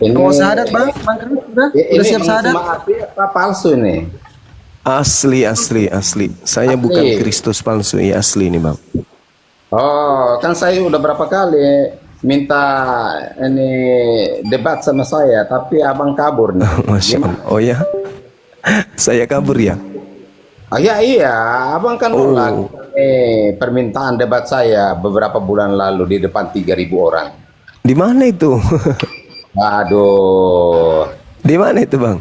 Ini Mau syahadat bang? Bang Kris udah? Udah ini siap syahadat? Bang asli apa palsu nih? Asli, asli, asli. Saya bukan Asli. Kristus palsu, ya asli nih bang. Oh, kan saya udah berapa kali minta ini debat sama saya, tapi abang kabur nih. Masya Gimana? Allah. Oh ya, saya kabur ya. Ah, ya iya, abang kan Oh, nolak permintaan debat saya beberapa bulan lalu di depan 3.000 orang. di mana itu? Aduh, Di mana itu bang?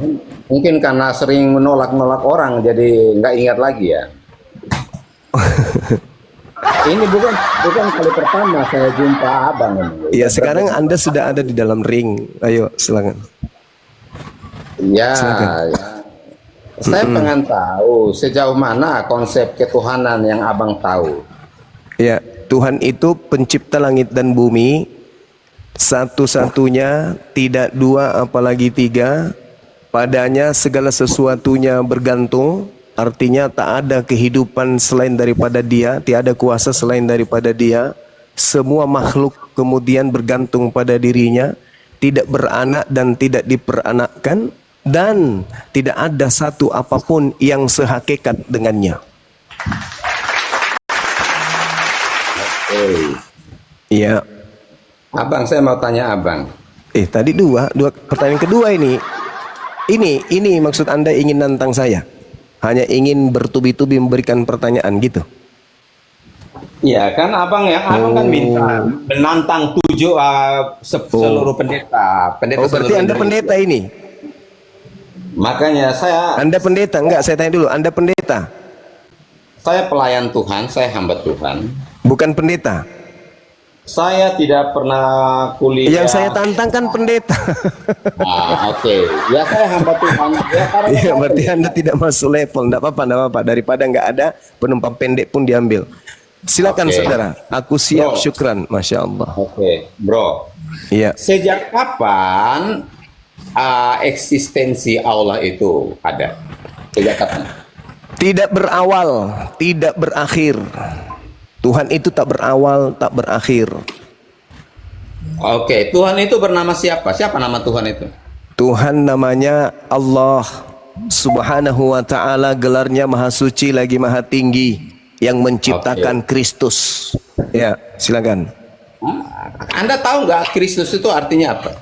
mungkin karena sering menolak-nolak orang, jadi nggak ingat lagi ya. Ini bukan kali pertama saya jumpa abang ini. Ya sekarang Anda sudah ada di dalam ring. Ayo silakan. Ya, Silakan. ya. Saya pengen tahu sejauh mana konsep ketuhanan yang abang tahu. Ya, Tuhan itu pencipta langit dan bumi, satu-satunya, tidak dua apalagi tiga. Padanya segala sesuatunya bergantung. Artinya tak ada kehidupan selain daripada dia, tiada kuasa selain daripada dia. Semua makhluk kemudian bergantung pada dirinya, tidak beranak dan tidak diperanakkan, dan tidak ada satu apapun yang sehakikat dengannya. Hey, Iya. abang saya mau tanya abang. Tadi dua pertanyaan kedua ini. Ini maksud Anda ingin nantang saya? Hanya ingin bertubi-tubi memberikan pertanyaan gitu. Iya kan abang kan minta menantang seluruh pendeta, Oh, berarti seluruh Anda Indonesia. pendeta ini? Makanya Anda pendeta? Enggak, saya tanya dulu. Anda pendeta? saya pelayan Tuhan, saya hamba Tuhan. Bukan pendeta? Saya tidak pernah kuliah. Yang saya tantang kan pendeta. Ah, oke. Ya saya hamba Tuhan. Ya, karena Iya, berarti Anda tidak masuk level. Enggak apa-apa, enggak apa-apa. Daripada enggak ada, penumpang pendek pun diambil. Silakan Oke. saudara. Aku siap, Bro. syukran. Masya Allah. Oke, bro. Iya. Sejak kapan eksistensi Allah itu ada? Sejak kapan? Tidak berawal, tidak berakhir. Tuhan itu tak berawal, tak berakhir. Oke, Tuhan itu bernama siapa? Siapa nama Tuhan itu? Tuhan namanya Allah Subhanahu wa ta'ala, gelarnya maha suci lagi maha tinggi, yang menciptakan Kristus. Ya, silakan. Anda tahu nggak Kristus itu artinya apa?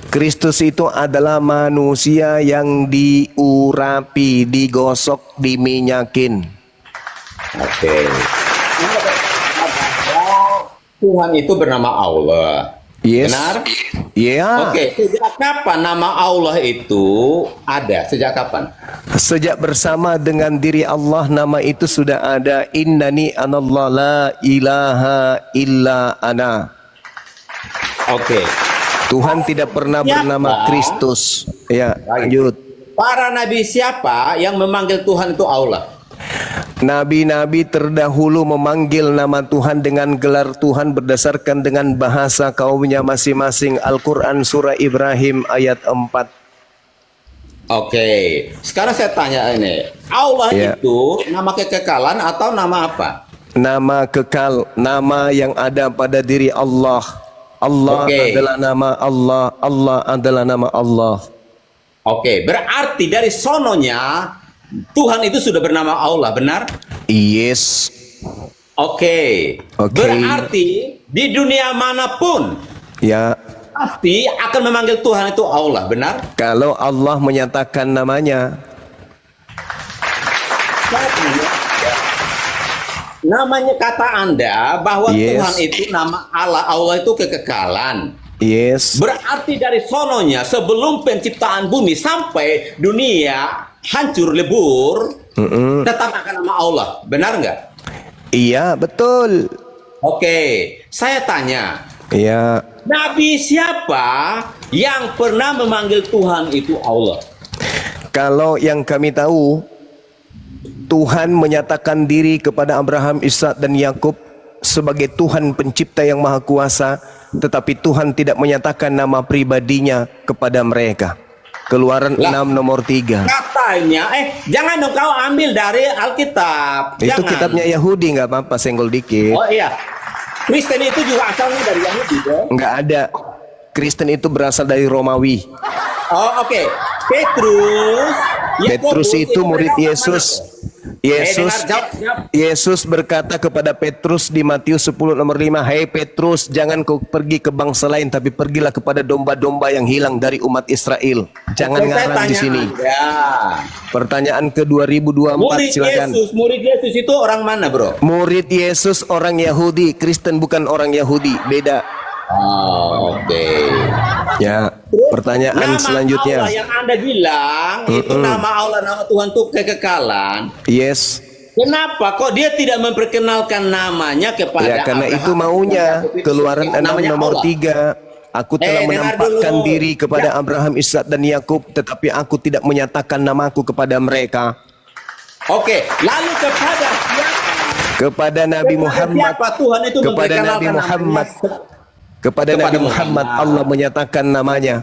Kristus itu adalah manusia yang diurapi, digosok, diminyakin. Oke. Tuhan itu bernama Allah. Yes. Benar? Ya. Oke, sejak kapan nama Allah itu ada? Sejak kapan? Sejak bersama dengan diri Allah, nama itu sudah ada. Innani anallah la ilaha illa ana. Oke. Tuhan tidak pernah Siapa? bernama Kristus. Ya, lanjut. Para nabi siapa yang memanggil Tuhan itu Allah? Nabi-nabi terdahulu memanggil nama Tuhan dengan gelar Tuhan berdasarkan dengan bahasa kaumnya masing-masing. Al-Quran surah Ibrahim ayat 4. Oke. Sekarang saya tanya ini. Allah Ya. itu nama kekekalan atau nama apa? Nama kekal, nama yang ada pada diri Allah. Allah Oke. adalah nama Allah. Allah adalah nama Allah. Oke. Berarti dari sononya Tuhan itu sudah bernama Allah, benar? Yes. Oke. Oke. Berarti di dunia manapun Ya, pasti akan memanggil Tuhan itu Allah, benar? kalau Allah menyatakan namanya. Namanya kata Anda bahwa Yes. Tuhan itu nama Allah, Allah itu kekekalan. Yes. Berarti dari sononya sebelum penciptaan bumi sampai dunia hancur lebur, tetap akan nama Allah, benar nggak? Iya, betul. Oke, saya tanya, Iya. Nabi siapa yang pernah memanggil Tuhan itu Allah? Kalau yang kami tahu, Tuhan menyatakan diri kepada Abraham, Ishak dan Yakub sebagai Tuhan pencipta yang maha kuasa, tetapi Tuhan tidak menyatakan nama pribadinya kepada mereka. Keluaran Lah. 6 nomor 3. Katanya, jangan dong kau ambil dari Alkitab. Itu Jangan. kitabnya Yahudi, nggak apa-apa, senggol dikit. Oh iya, Kristen itu juga asalnya dari Yahudi dong. Nggak ada. Kristen itu berasal dari Romawi. Oh, oke. Petrus, Petrus Yakobus, itu murid mereka Yesus. orang mana? Jawab. Yesus berkata kepada Petrus di Matius 10 nomor 5, "Hei Petrus, jangan kau pergi ke bangsa lain, tapi pergilah kepada domba-domba yang hilang dari umat Israel." Jangan Oke, saya ngarang di tanya sini. Anda. Pertanyaan ke 2024 silakan. Murid Yesus itu orang mana, bro? Murid Yesus orang Yahudi, Kristen bukan orang Yahudi, beda. Oh, oke. Ya, pertanyaan Nama selanjutnya. Allah yang Anda bilang itu nama Allah, nama Tuhan itu kekekalan. Yes. Kenapa kok dia tidak memperkenalkan namanya kepada Ya, karena Abraham? itu maunya. Keluaran 6 Namanya nomor Allah. 3. Aku telah dengar menampakkan dulu. diri kepada Ya. Abraham, Ishak dan Yakub, tetapi aku tidak menyatakan namaku kepada mereka. Oke, lalu kepada siapa? Kepada Nabi Muhammad, Siapa Tuhan itu kepada Nabi memperkenalkan Muhammad, namanya? kepada Kepada Nabi Muhammad Muhammad. Allah menyatakan namanya.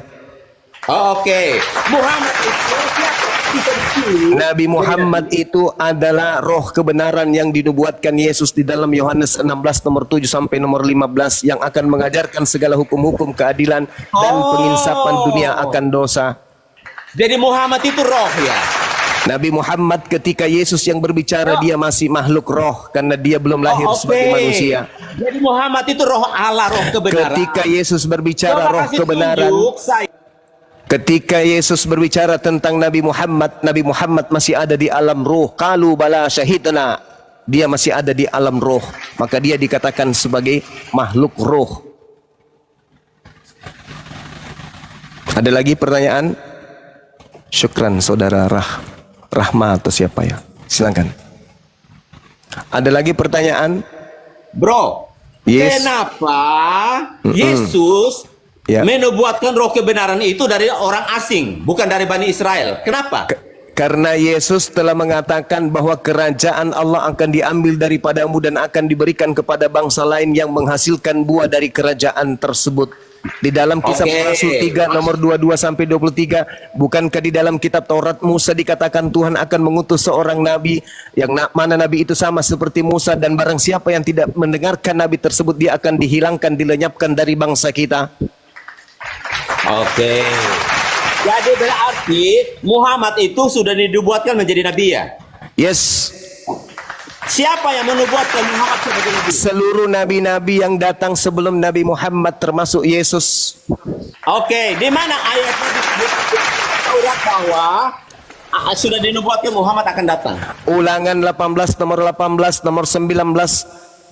Oh, oke. Muhammad itu siapa? Bisa dipilih. Nabi Muhammad itu adalah roh kebenaran yang dinubuatkan Yesus di dalam Yohanes 16 nomor 7 sampai nomor 15 yang akan mengajarkan segala hukum-hukum keadilan dan penginsapan dunia akan dosa. Jadi Muhammad itu roh ya. Nabi Muhammad ketika Yesus yang berbicara dia masih makhluk roh karena dia belum lahir Oh, oke. sebagai manusia. Jadi Muhammad itu roh Allah, roh kebenaran. Ketika Yesus berbicara Coba roh kasih kebenaran, tunjuk saya. ketika Yesus berbicara tentang Nabi Muhammad masih ada di alam ruh. Qalu bala syahidna. Dia masih ada di alam ruh. Maka dia dikatakan sebagai makhluk ruh. Ada lagi pertanyaan? Syukran saudara Rahma atau siapa ya? Silakan. Ada lagi pertanyaan? Bro, Yes. kenapa Yesus Ya. menubuatkan roh kebenaran itu dari orang asing, bukan dari Bani Israel? Kenapa? Karena Yesus telah mengatakan bahwa kerajaan Allah akan diambil daripadamu dan akan diberikan kepada bangsa lain yang menghasilkan buah dari kerajaan tersebut. Di dalam kisah Oke. Rasul 3 nomor 22 sampai 23, bukankah di dalam kitab Taurat Musa dikatakan Tuhan akan mengutus seorang nabi yang mana nabi itu sama seperti Musa, dan barang siapa yang tidak mendengarkan nabi tersebut dia akan dihilangkan, dilenyapkan dari bangsa kita. Oke. Jadi berarti Muhammad itu sudah dinubuatkan menjadi nabi ya? Yes. Siapa yang menubuatkan Muhammad sebagai nabi? Seluruh nabi-nabi yang datang sebelum Nabi Muhammad termasuk Yesus. Oke, di mana ayatnya di Taurat bahwa sudah dinubuatkan Muhammad akan datang? Ulangan 18 nomor 18 nomor 19.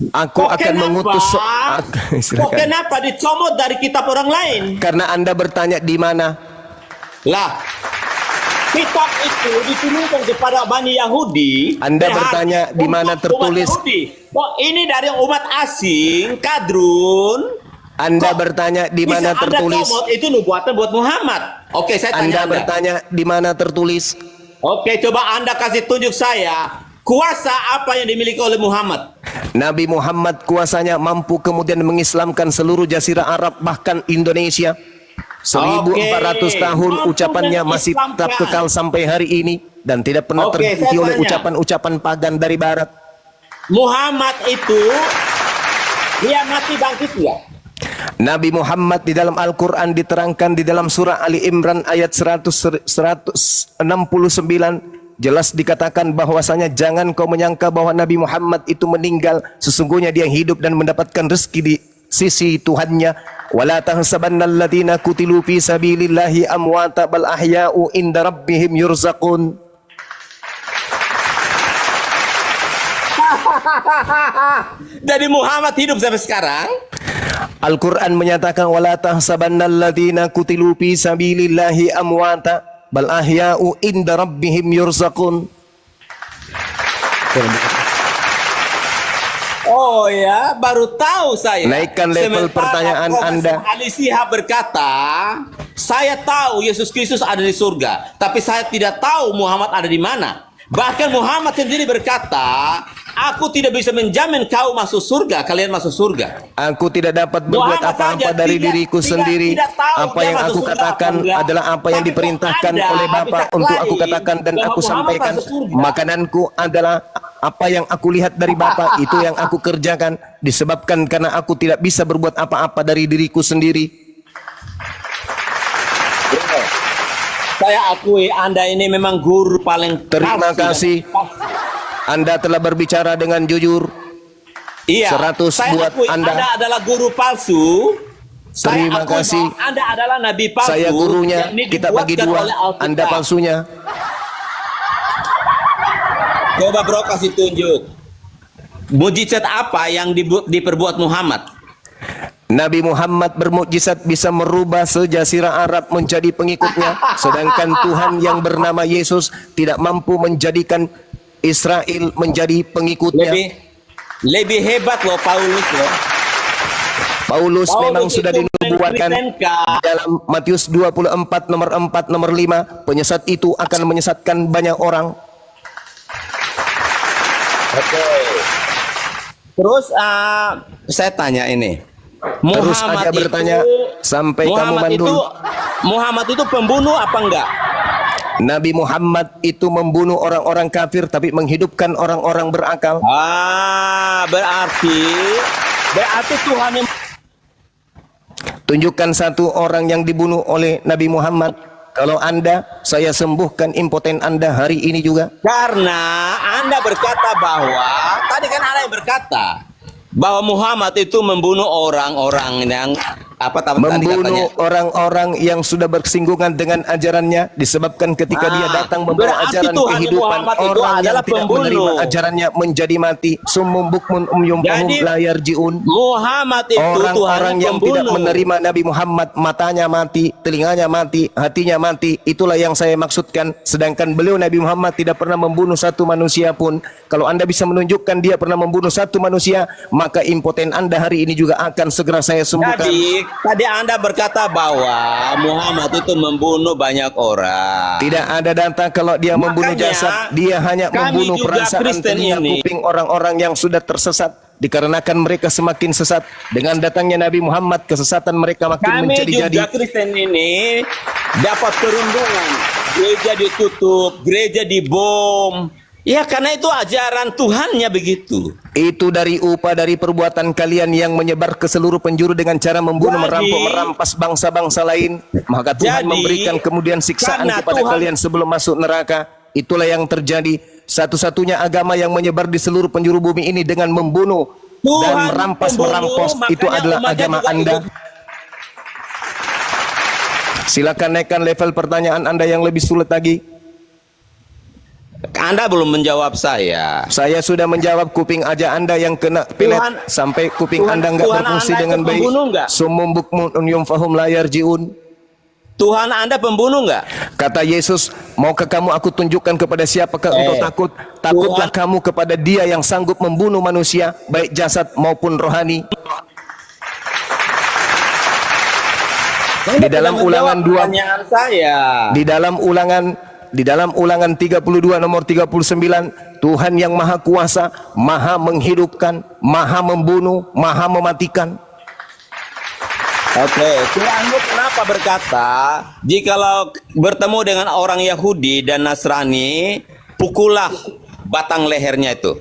Aku Kok akan kenapa? mengutus Kok silakan. kenapa dicomot dari kitab orang lain? Karena Anda bertanya di mana? Lah, kitab itu diturunkan kepada Bani Yahudi. Anda Berarti bertanya di mana untuk tertulis? umat Yahudi. Kok ini dari umat asing, kadrun? Anda Kok bertanya di bisa mana Anda tertulis? comot itu nubuatan buat Muhammad. Oke, saya tanya Anda Anda. bertanya di mana tertulis? Oke, coba Anda kasih tunjuk saya kuasa apa yang dimiliki oleh Muhammad. Nabi Muhammad kuasanya mampu kemudian mengislamkan seluruh jazirah Arab bahkan Indonesia. 1400 tahun Mampu ucapannya masih tetap mengislamkan. kekal sampai hari ini dan tidak pernah Oke, terhenti saya oleh tanya. ucapan-ucapan pagan dari barat. Muhammad itu dia mati bangkit ya? Nabi Muhammad di dalam Al-Quran diterangkan di dalam surah Ali Imran ayat 169 jelas dikatakan bahwasanya jangan kau menyangka bahwa Nabi Muhammad itu meninggal, sesungguhnya dia hidup dan mendapatkan rezeki di sisi Tuhannya. Wala tahsabannal ladzina qutilu fi sabilillahi amwata bal ahya'u inda rabbihim yurzaqun. Jadi Muhammad hidup sampai sekarang? Al-Quran menyatakan wala tahsabannal ladzina qutilu fi sabilillahi amwata bal ahya'u inda rabbihim yurzaqun. Oh ya, baru tahu saya. Naikkan level Sementara pertanyaan Profesor Anda. Ali Shihab berkata, saya tahu Yesus Kristus ada di surga, tapi saya tidak tahu Muhammad ada di mana. Bahkan Muhammad sendiri berkata, aku tidak bisa menjamin kau masuk surga, kalian masuk surga. Aku tidak dapat berbuat Muhammad apa-apa saja dari tidak- diriku tidak- sendiri. tidak tahu Apa dia yang masuk aku surga katakan apa enggak. adalah apa yang Tapi kok diperintahkan Anda oleh Bapa bisa untuk aku klaim katakan dan bahwa aku Muhammad sampaikan. masuk surga? Makananku adalah apa yang aku lihat dari Bapa, itu yang aku kerjakan. Disebabkan karena aku tidak bisa berbuat apa-apa dari diriku sendiri. Saya akui Anda ini memang guru paling Terima palsu. kasih. Anda telah berbicara dengan jujur. Iya. 100 saya buat akui Anda. adalah guru palsu. Saya Terima akui kasih. bahwa Anda adalah nabi palsu. Saya gurunya, yang ini kita bagi dibuatkan dua. oleh Alkitab. Anda palsunya. Coba bro kasih tunjuk. Mujizat apa yang diperbuat Muhammad? Nabi Muhammad bermukjizat bisa merubah sejazirah Arab menjadi pengikutnya, sedangkan Tuhan yang bernama Yesus tidak mampu menjadikan Israel menjadi pengikutnya. Lebih hebat loh Paulus loh. Paulus memang Paulus sudah itu dinubuatkan mengkristenkan. dalam Matius 24 nomor 4 nomor 5, penyesat itu akan menyesatkan banyak orang. Oke. Terus saya tanya ini. Terus aja bertanya sampai kamu mandul. Muhammad itu pembunuh apa enggak? Nabi Muhammad itu membunuh orang-orang kafir tapi menghidupkan orang-orang berakal. Berarti Tuhan yang Tunjukkan satu orang yang dibunuh oleh Nabi Muhammad. Kalau Anda, saya sembuhkan impoten Anda hari ini juga. karena Anda berkata bahwa tadi kan Anda yang berkata bahwa Muhammad itu membunuh orang-orang yang tadi katanya? Membunuh orang-orang yang sudah bersinggungan dengan ajarannya, disebabkan ketika dia datang membawa berarti ajaran Tuhan kehidupan, Muhammad itu orang yang adalah tidak pembunuh. menerima ajarannya menjadi mati. Summum bukmun umyum fahum Jadi, la yarji'un. Muhammad itu Orang-orang Tuhan yang tidak menerima Nabi Muhammad, matanya mati, telinganya mati, hatinya mati. Itulah yang saya maksudkan. Sedangkan beliau Nabi Muhammad tidak pernah membunuh satu manusia pun. Kalau Anda bisa menunjukkan dia pernah membunuh satu manusia, maka impoten Anda hari ini juga akan segera saya sembuhkan. Jadi tadi Anda berkata bahwa Muhammad itu membunuh banyak orang. Tidak ada data kalau dia membunuh Makanya, jasad. Dia hanya kami membunuh juga perasaan Kristen telinga ini. kuping orang-orang yang sudah tersesat. Dikarenakan mereka semakin sesat. Dengan datangnya Nabi Muhammad, kesesatan mereka makin Kami menjadi-jadi. juga Kristen ini dapat perundungan. Gereja ditutup, gereja dibom. Ya karena itu ajaran Tuhannya begitu. Itu dari upah dari perbuatan kalian yang menyebar ke seluruh penjuru dengan cara membunuh, Jadi, merampok, merampas bangsa-bangsa lain. Maka Tuhan Jadi, memberikan kemudian siksaan karena kepada Tuhan- kalian sebelum masuk neraka. Itulah yang terjadi. Satu-satunya agama yang menyebar di seluruh penjuru bumi ini dengan membunuh Tuhan dan merampas, pembunuh, merampos. Itu makanya adalah umatnya agama juga Anda. ikut. Silakan naikkan level pertanyaan Anda yang lebih sulit lagi. Anda belum menjawab saya. Saya sudah menjawab, kuping aja Anda yang kena pelet sampai kuping Tuhan- Anda nggak Tuhan berfungsi Anda dengan itu baik. pembunuh nggak? Summum bukmun umyum fahum la yarji'un. Tuhan Anda pembunuh nggak? Kata Yesus, maukah kamu aku tunjukkan kepada siapakah engkau takut? Takutlah kamu kepada Dia yang sanggup membunuh manusia, baik jasad maupun rohani. Di dalam ulangan 2, Pertanyaan saya. di dalam ulangan 32 nomor 39, Tuhan yang maha kuasa, maha menghidupkan, maha membunuh, maha mematikan. Oke, Quranmu kenapa berkata jikalau bertemu dengan orang Yahudi dan Nasrani, pukullah batang lehernya itu.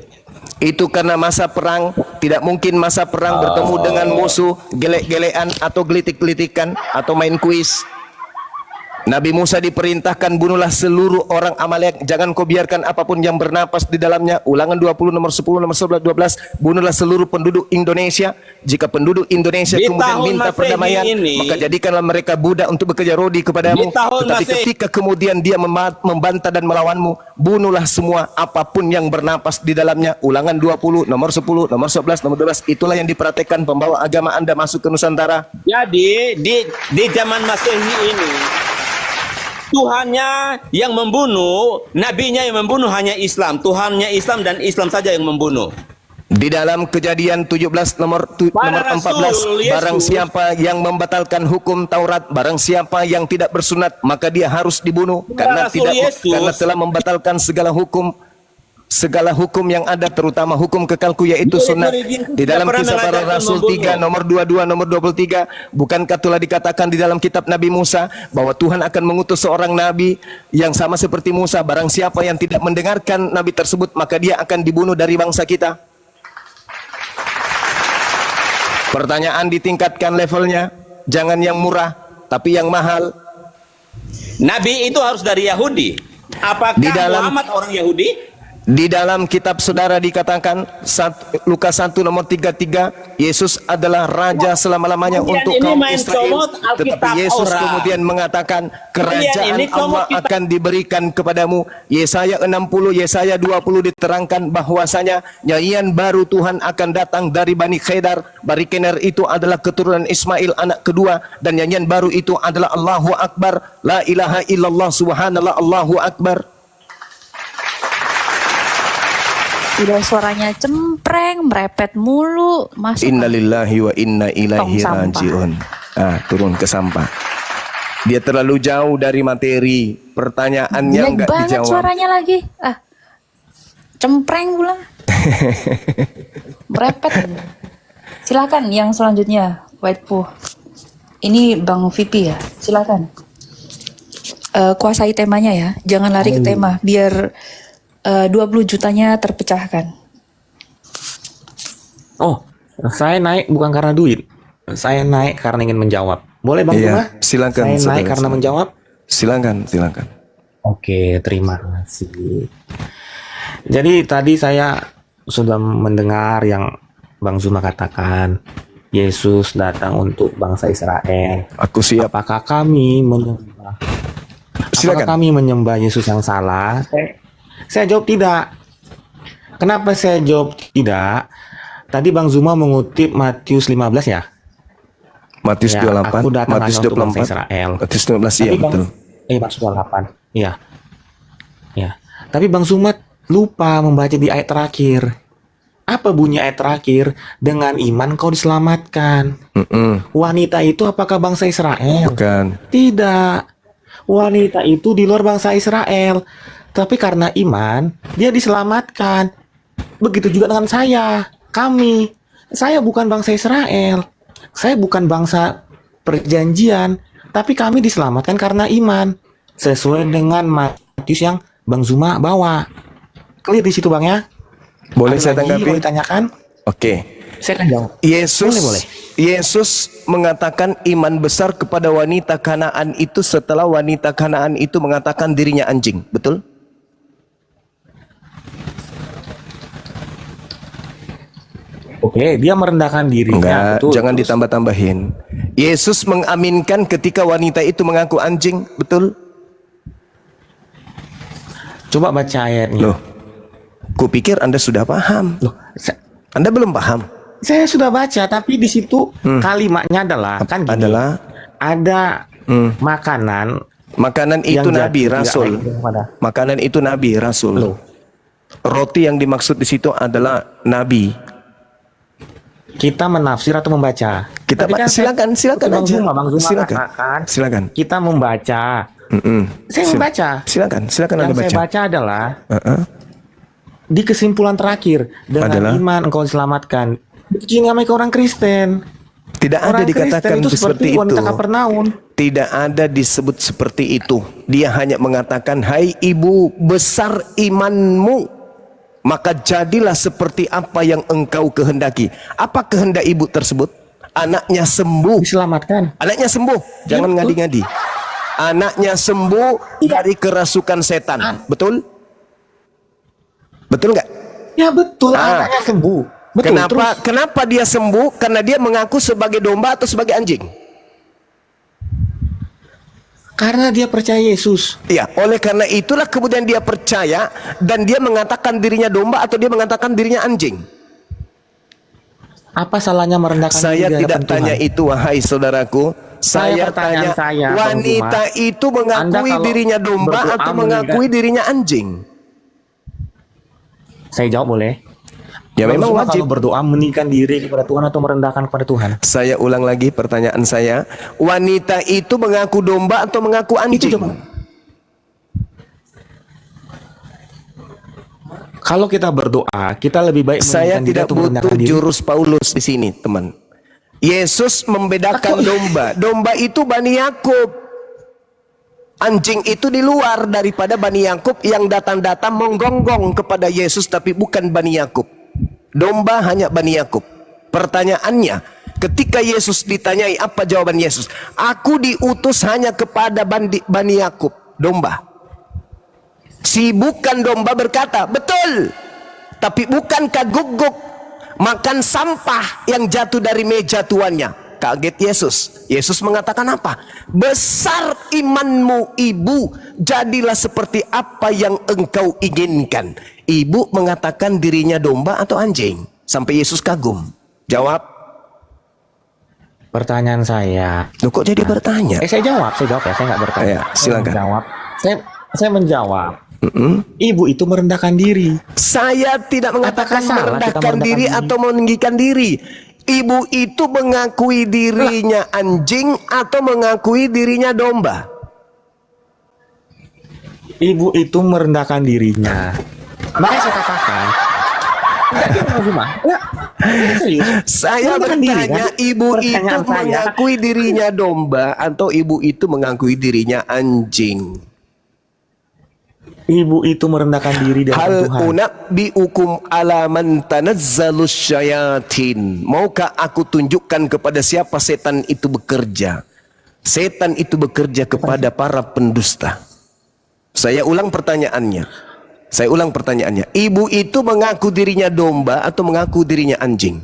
Itu karena masa perang, tidak mungkin masa perang bertemu dengan musuh, gelek-gelekan atau gelitik-gelitikan atau main kuis. Nabi Musa diperintahkan bunuhlah seluruh orang Amalek, jangan kau biarkan apapun yang bernapas di dalamnya. Ulangan 20 nomor 10 nomor 11 12, bunuhlah seluruh penduduk Indonesia. Jika penduduk Indonesia Di kemudian tahun minta Masehi perdamaian, ini, maka jadikanlah mereka budak untuk bekerja rodi kepadamu. Di tahun Tetapi Masehi- ketika kemudian dia membantah dan melawanmu, bunuhlah semua apapun yang bernapas di dalamnya. Ulangan 20 nomor 10 nomor 11 nomor 12. Itulah yang diperhatikan pembawa agama Anda masuk ke Nusantara. Jadi di zaman Masehi ini Tuhannya yang membunuh, nabinya yang membunuh hanya Islam. Tuhannya Islam dan Islam saja yang membunuh. Di dalam Kejadian 17 nomor 14, Rasul barang Yesus- siapa yang membatalkan hukum Taurat, barang siapa yang tidak bersunat, maka dia harus dibunuh karena Rasul Yesus- karena telah membatalkan segala hukum yang ada, terutama hukum kekalku yaitu sunat. Di dalam Kisah Para Rasul 3 nomor 22 nomor 23, bukankah telah dikatakan di dalam kitab Nabi Musa bahwa Tuhan akan mengutus seorang nabi yang sama seperti Musa, barang siapa yang tidak mendengarkan nabi tersebut maka dia akan dibunuh dari bangsa kita. Pertanyaan ditingkatkan levelnya, jangan yang murah tapi yang mahal. Nabi itu harus dari Yahudi. Apakah Di dalam- Muhammad orang Yahudi? Di dalam kitab saudara dikatakan Lukas 1 nomor 33, Yesus adalah raja selama-lamanya Kemudian untuk ini kaum main Israel. comot Alkitab Tetapi Yesus orang. kemudian mengatakan kerajaan ini comot Allah akan diberikan kepadamu. Yesaya 60, Yesaya 20 diterangkan bahwasanya nyanyian baru Tuhan akan datang dari Bani Khedar. Bani Khedar itu adalah keturunan Ismail anak kedua, dan nyanyian baru itu adalah Allahu Akbar, la ilaha illallah, subhanallah, Allahu Akbar. Udah suaranya cempreng, merepet mulu. Masuk. Innalillahi wa inna ilaihi Tong sampah. rajiun. Turun ke sampah. Dia terlalu jauh dari materi. Pertanyaannya Jelek enggak banget dijawab. suaranya lagi. Cempreng pula. Merepet. Silakan yang selanjutnya, White Pooh. Ini Bang Vipi ya. Silakan. Kuasai temanya ya. Jangan lari ke tema biar 20 jutanya terpecahkan. Oh, saya naik bukan karena duit. Saya naik karena ingin menjawab. Boleh Bang Zuma? Iya, silakan. Saya saudara, naik karena silakan. menjawab. Silakan. Oke, terima kasih. Jadi tadi saya sudah mendengar yang Bang Zuma katakan, Yesus datang untuk bangsa Israel. Aku siap. Apakah kami menyembah? Apakah Silakan. kami menyembah Yesus yang salah? Saya jawab tidak. Kenapa saya jawab tidak? Tadi Bang Zuma mengutip Matius 15 ya? Matius Ya, 28, aku datang Matius hanya untuk bangsa 24, Israel. Matius 19, iya Tapi Bang- betul. Matius 28. Iya. Ya. Tapi Bang Zuma lupa membaca di ayat terakhir. Apa bunyi ayat terakhir? Dengan iman kau diselamatkan. Wanita itu apakah bangsa Israel? Bukan. Tidak. Wanita itu di luar bangsa Israel. Tapi karena iman, dia diselamatkan. Begitu juga dengan saya. Kami. Saya bukan bangsa Israel. Saya bukan bangsa perjanjian. Tapi kami diselamatkan karena iman. Sesuai dengan Matius yang Bang Zuma bawa. Clear di situ Bang ya? Boleh Ada saya lagi tanggapi? mau ditanyakan? Oke. Saya akan jawab. Yesus Boleh. Yesus mengatakan iman besar kepada wanita Kanaan itu setelah wanita Kanaan itu mengatakan dirinya anjing, betul? Oke, dia merendahkan dirinya. Enggak, betul. jangan Terus, ditambah-tambahin. Yesus mengaminkan ketika wanita itu mengaku anjing, betul? Coba baca ayatnya. Loh, kupikir Anda sudah paham. Loh, Anda belum paham. saya sudah baca, tapi di situ kalimatnya adalah kan gini, Adalah ada makanan makanan itu yang Nabi jatuh tidak Rasul. baik kepada- Makanan itu Nabi Rasul. Loh. Roti yang dimaksud di situ adalah Nabi. Kita menafsir atau membaca. Kita Tapi kan silakan Bang aja. Zuma Silakan. katakan, Silakan. kita membaca. Saya membaca. Silakan Anda Yang saya baca. baca adalah Uh-uh. di kesimpulan terakhir dengan Adalah? iman engkau diselamatkan. Itu namanya ke orang Kristen. Tidak ada Orang dikatakan Kristen itu seperti itu. wanita Kapernaum. Tidak ada disebut seperti itu. Dia hanya mengatakan, hai ibu, besar imanmu, maka jadilah seperti apa yang engkau kehendaki. Apa kehendak ibu tersebut? Anaknya sembuh. Diselamatkan. Anaknya sembuh. Jangan betul. ngadi-ngadi. Anaknya sembuh dari kerasukan setan. Betul? Betul nggak? Ya betul, anaknya sembuh. Betul. Kenapa dia sembuh? Karena dia mengaku sebagai domba atau sebagai anjing? Karena dia percaya Yesus. Iya, oleh karena itulah kemudian dia percaya dan dia mengatakan dirinya domba atau dia mengatakan dirinya anjing. Apa salahnya merendahkan Saya diri di tidak hadapan tanya Tuhan? itu, wahai saudaraku. Saya Pertanyaan tanya, saya, Bang wanita Zuma, itu Anda mengakui kalau dirinya domba berdoa atau mengakui dirinya anjing? Saya jawab boleh? Ya Bang memang Zuma wajib. kalau berdoa meninggikan diri kepada Tuhan atau merendahkan kepada Tuhan? Saya ulang lagi pertanyaan saya. Wanita itu mengaku domba atau mengaku anjing? jawaban. Kalau kita berdoa, kita lebih baik Saya meninggikan diri tidak atau merendahkan butuh diri? jurus Paulus di sini, teman. Yesus membedakan domba. Domba itu Bani Yakub. Anjing itu di luar daripada Bani Yakub yang datang-datang menggonggong kepada Yesus tapi bukan Bani Yakub. Domba hanya Bani Yakub. Pertanyaannya, Ketika Yesus ditanyai, apa jawaban Yesus? Aku diutus hanya kepada Bani Yakub, domba. Si bukan domba berkata, betul. Tapi bukankah guguk makan sampah yang jatuh dari meja tuannya? Kaget Yesus. Yesus mengatakan apa? Besar imanmu ibu, jadilah seperti apa yang engkau inginkan. Ibu mengatakan dirinya domba atau anjing? Sampai Yesus kagum. Jawab. Pertanyaan saya. Loh, kok jadi bertanya? Saya jawab ya, saya nggak bertanya. Ya, silakan. Saya menjawab. Ibu itu merendahkan diri. Saya tidak mengatakan Apakah salah kita merendahkan diri merendahkan atau meninggikan diri. Ibu itu mengakui dirinya anjing atau mengakui dirinya domba. Ibu itu merendahkan dirinya. Makanya saya katakan. Serius. Saya Merendahkan diri, bertanya, kan? ibu itu Pertanyaan saya. mengakui dirinya domba atau ibu itu mengakui dirinya anjing? Ibu itu merendahkan diri dan Hal Tuhan. unabbiukum ala man tanazzalus syayatin. Maukah aku tunjukkan kepada siapa setan itu bekerja? Setan itu bekerja kepada para pendusta. Saya ulang pertanyaannya. Ibu itu mengaku dirinya domba atau mengaku dirinya anjing?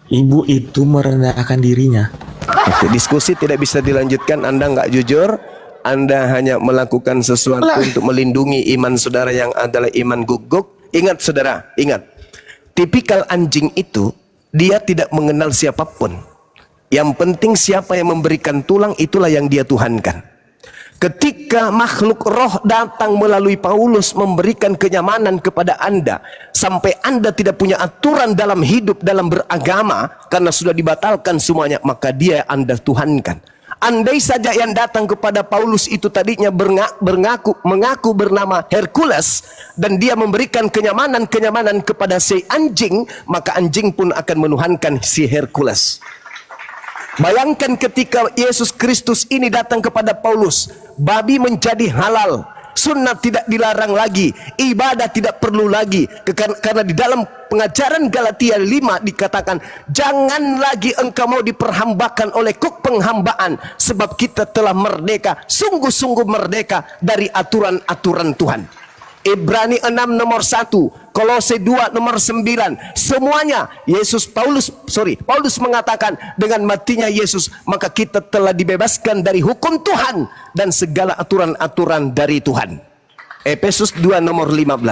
Ibu itu merendahkan dirinya. Oke, diskusi tidak bisa dilanjutkan. Anda nggak jujur. Anda hanya melakukan sesuatu untuk melindungi iman saudara yang adalah iman guguk. Ingat saudara, ingat. Tipikal anjing itu, dia tidak mengenal siapapun. Yang penting siapa yang memberikan tulang, itulah yang dia tuhankan. Ketika makhluk roh datang melalui Paulus memberikan kenyamanan kepada Anda, sampai Anda tidak punya aturan dalam hidup, dalam beragama, karena sudah dibatalkan semuanya, maka dia Anda tuhankan. Andai saja yang datang kepada Paulus itu tadinya mengaku bernama Hercules, dan dia memberikan kenyamanan kepada si anjing, maka anjing pun akan menuhankan si Hercules. Bayangkan ketika Yesus Kristus ini datang kepada Paulus, babi menjadi halal, sunat tidak dilarang lagi, ibadah tidak perlu lagi, karena di dalam pengajaran Galatia 5 dikatakan, jangan lagi engkau mau diperhambakan oleh kuk penghambaan, sebab kita telah merdeka, sungguh-sungguh merdeka dari aturan-aturan Tuhan. Ibrani 6 nomor 1, Kolose 2 nomor 9, semuanya Paulus mengatakan dengan matinya Yesus maka kita telah dibebaskan dari hukum Tuhan dan segala aturan-aturan dari Tuhan. Efesus 2 nomor 15.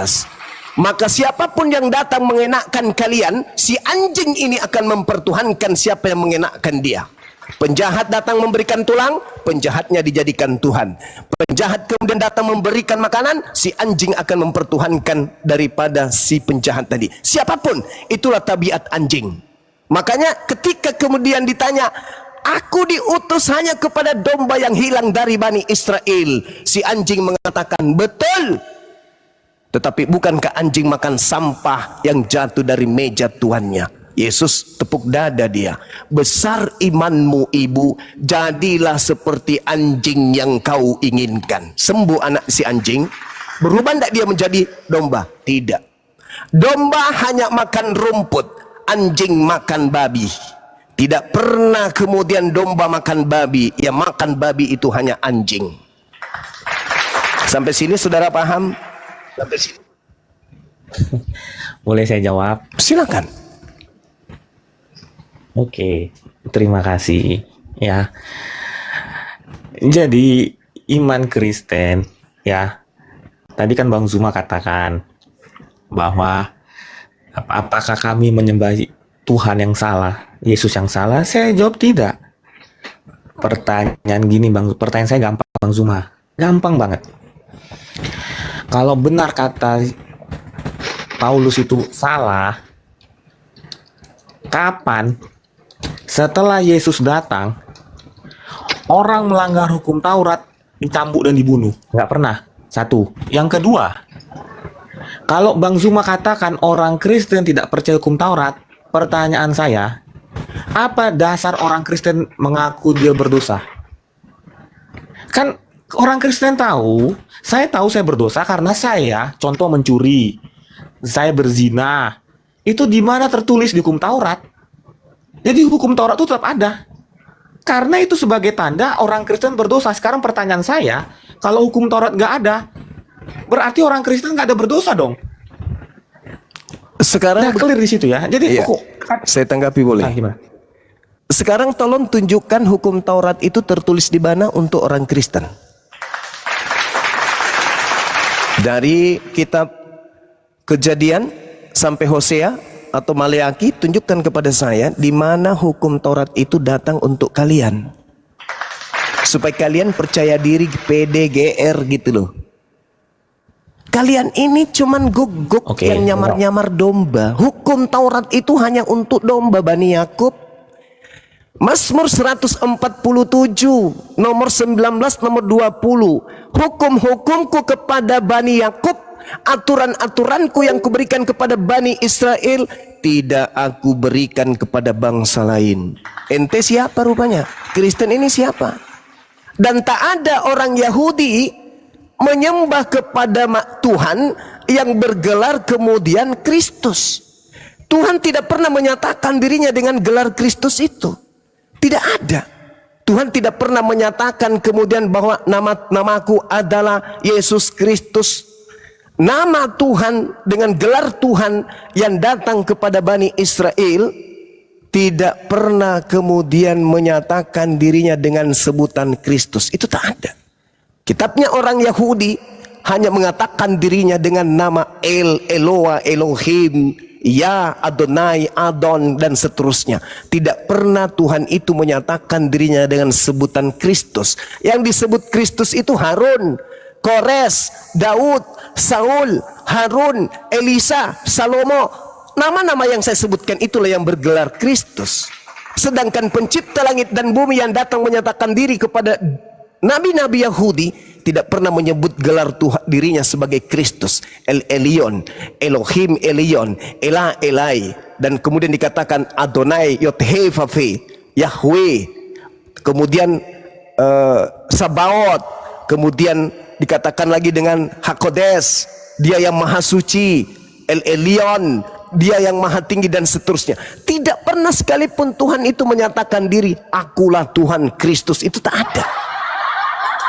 Maka siapapun yang datang mengenakkan kalian, si anjing ini akan mempertuhankan siapa yang mengenakkan dia. Penjahat datang memberikan tulang, penjahatnya dijadikan Tuhan. Penjahat kemudian datang memberikan makanan, si anjing akan mempertuhankan daripada si penjahat tadi. Siapapun, itulah tabiat anjing. Makanya ketika kemudian ditanya, aku diutus hanya kepada domba yang hilang dari Bani Israel, si anjing mengatakan, betul. Tetapi bukankah anjing makan sampah yang jatuh dari meja tuannya? Yesus tepuk dada dia. Besar imanmu ibu, jadilah seperti anjing yang kau inginkan. Sembuh anak si anjing. Berubah tidak dia menjadi domba? Tidak. Domba hanya makan rumput, anjing makan babi. Tidak pernah kemudian domba makan babi. Yang makan babi itu hanya anjing. Sampai sini saudara paham? Sampai sini. Boleh saya jawab? Silakan. Oke, terima kasih ya. Jadi iman Kristen ya. Tadi kan Bang Zuma katakan bahwa apakah kami menyembah Tuhan yang salah, Yesus yang salah? Saya jawab tidak. Pertanyaan gini Bang, pertanyaan saya gampang Bang Zuma. Gampang banget. Kalau benar kata Paulus itu salah, kapan setelah Yesus datang orang melanggar hukum Taurat dicambuk dan dibunuh? Nggak pernah. Satu. Yang kedua, kalau Bang Zuma katakan orang Kristen tidak percaya hukum Taurat, pertanyaan saya, apa dasar orang Kristen mengaku dia berdosa? Kan orang Kristen tahu saya berdosa karena saya contoh mencuri, saya berzina. Itu di mana tertulis di hukum Taurat? Jadi hukum Taurat itu tetap ada. Karena itu sebagai tanda orang Kristen berdosa. Sekarang pertanyaan saya, kalau hukum Taurat nggak ada, berarti orang Kristen nggak ada berdosa dong. Sekarang Nah, clear di situ ya. Jadi Iya. Saya tanggapi boleh. gimana? Sekarang tolong tunjukkan hukum Taurat itu tertulis di mana untuk orang Kristen. Dari kitab Kejadian sampai Hosea atau Maleaki, tunjukkan kepada saya di mana hukum Taurat itu datang untuk kalian. Supaya kalian percaya diri, pede, GR gitu loh. Kalian ini cuman guguk Oke, yang nyamar-nyamar domba. Hukum Taurat itu hanya untuk domba Bani Yakub. Mazmur 147 nomor 19 nomor 20. Hukum-hukumku kepada Bani Yakub, aturan-aturanku yang kuberikan kepada Bani Israel, tidak aku berikan kepada bangsa lain. Ente siapa rupanya? Kristen ini siapa? Dan tak ada orang Yahudi menyembah kepada Tuhan yang bergelar kemudian Kristus. Tuhan tidak pernah menyatakan dirinya dengan gelar Kristus itu. Tidak ada. Tuhan tidak pernah menyatakan kemudian bahwa namaku adalah Yesus Kristus. Nama Tuhan dengan gelar Tuhan yang datang kepada Bani Israel tidak pernah kemudian menyatakan dirinya dengan sebutan Kristus. Itu tak ada. Kitabnya orang Yahudi hanya mengatakan dirinya dengan nama El, Eloah, Elohim, Ya, Adonai, Adon, dan seterusnya. Tidak pernah Tuhan itu menyatakan dirinya dengan sebutan Kristus. Yang disebut Kristus itu Harun, Kores, Daud, Saul, Harun, Elisa, Salomo. Nama-nama yang saya sebutkan itulah yang bergelar Kristus. Sedangkan pencipta langit dan bumi yang datang menyatakan diri kepada nabi-nabi Yahudi tidak pernah menyebut gelar Tuhan dirinya sebagai Kristus. El Elyon, Elohim Elyon, Elah Elai, dan kemudian dikatakan Adonai Yod-Heh-Vav-Heh, Yahweh, kemudian Sabaoth, kemudian dikatakan lagi dengan Hakodes, dia yang maha suci, El Elyon, dia yang maha tinggi, dan seterusnya. Tidak pernah sekalipun Tuhan itu menyatakan diri, akulah Tuhan Kristus. Itu tak ada.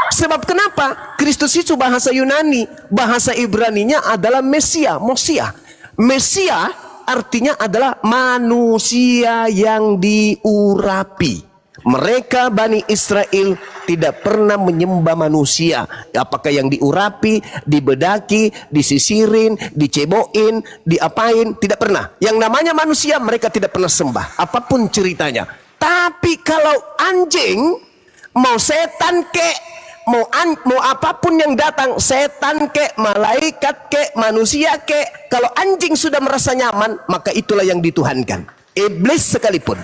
Sebab kenapa? Kristus itu bahasa Yunani, bahasa Ibraninya adalah Mesia, Mosia. Mesia artinya adalah manusia yang diurapi. Mereka Bani Israel tidak pernah menyembah manusia. Apakah yang diurapi, dibedaki, disisirin, diceboin, diapain, tidak pernah. Yang namanya manusia mereka tidak pernah sembah, apapun ceritanya. Tapi kalau anjing, mau setan kek, mau apapun yang datang, setan kek, malaikat kek, manusia kek, kalau anjing sudah merasa nyaman, maka itulah yang dituhankan. Iblis sekalipun.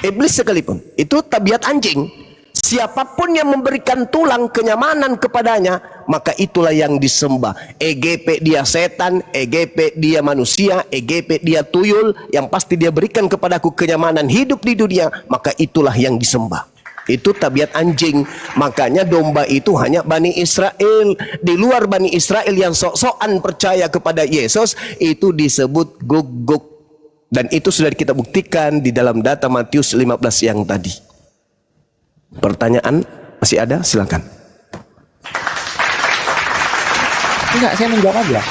Iblis sekalipun. Itu tabiat anjing. Siapapun yang memberikan tulang kenyamanan kepadanya, maka itulah yang disembah. EGP dia setan, EGP dia manusia, EGP dia tuyul, yang pasti dia berikan kepadaku kenyamanan hidup di dunia, maka itulah yang disembah. Itu tabiat anjing. Makanya domba itu hanya Bani Israel. Di luar Bani Israel yang sok-sokan percaya kepada Yesus, itu disebut guguk. Dan itu sudah kita buktikan di dalam data Matius 15 yang tadi. Pertanyaan masih ada? Silakan. Enggak, saya menjawab aja.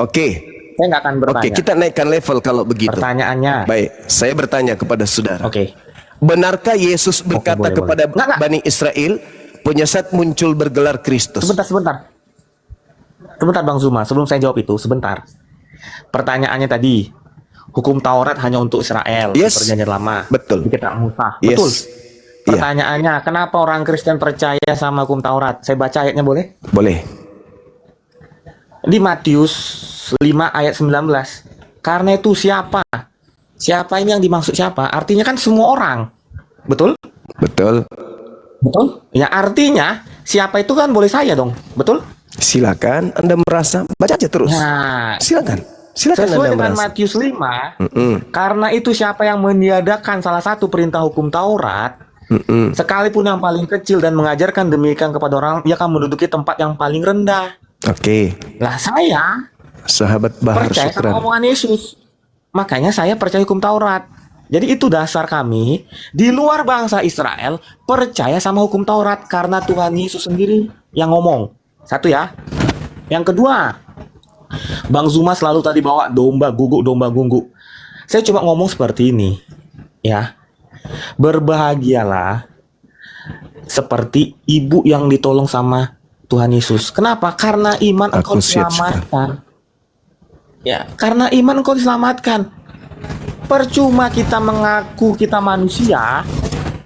Oke. Saya nggak akan bertanya. Oke, kita naikkan level kalau begitu. Pertanyaannya. Baik, saya bertanya kepada saudara. Oke. Benarkah Yesus berkata boleh, kepada boleh. Nggak. Bani Israel, penyesat muncul bergelar Kristus? Sebentar. Sebentar Bang Zuma, sebelum saya jawab itu, sebentar. Pertanyaannya tadi, hukum Taurat hanya untuk Israel, Yes. Perjanjian Lama. Betul. Di kitab Musa. Yes. Betul. Iya. Pertanyaannya, kenapa orang Kristen percaya sama hukum Taurat? Saya baca ayatnya boleh? Boleh. Di Matius 5 ayat 19. Karena itu siapa? Siapa ini yang dimaksud siapa? Artinya kan semua orang. Betul? Betul. Betul? Ya artinya siapa itu kan boleh saya dong. Betul? Silakan Anda merasa, baca aja terus. Nah, Silakan. Silakan sesuai Anda dengan merasa. Matius 5, karena itu siapa yang meniadakan salah satu perintah hukum Taurat, sekalipun yang paling kecil dan mengajarkan demikian kepada orang, ia akan menduduki tempat yang paling rendah. Oke. Lah saya Sahabat Bahar percaya sama Syukran. omongan Yesus. Makanya saya percaya hukum Taurat. Jadi itu dasar kami di luar bangsa Israel percaya sama hukum Taurat karena Tuhan Yesus sendiri yang ngomong. Satu ya. Yang kedua, Bang Zuma selalu tadi bawa domba guguk. Saya cuma ngomong seperti ini, ya. Berbahagialah seperti ibu yang ditolong sama Tuhan Yesus. Kenapa? Karena iman engkau Aku siap, diselamatkan. Ya, karena iman engkau diselamatkan. Percuma kita mengaku kita manusia,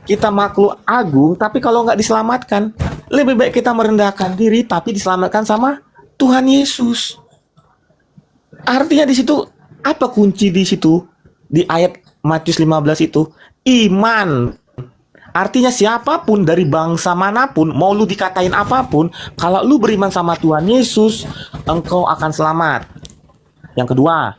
kita makhluk agung, tapi kalau nggak diselamatkan, lebih baik kita merendahkan diri, tapi diselamatkan sama Tuhan Yesus. Artinya di situ, apa kunci di situ? Di ayat Matius 15 itu, iman. Artinya siapapun dari bangsa manapun, mau lu dikatain apapun, kalau lu beriman sama Tuhan Yesus, engkau akan selamat. Yang kedua,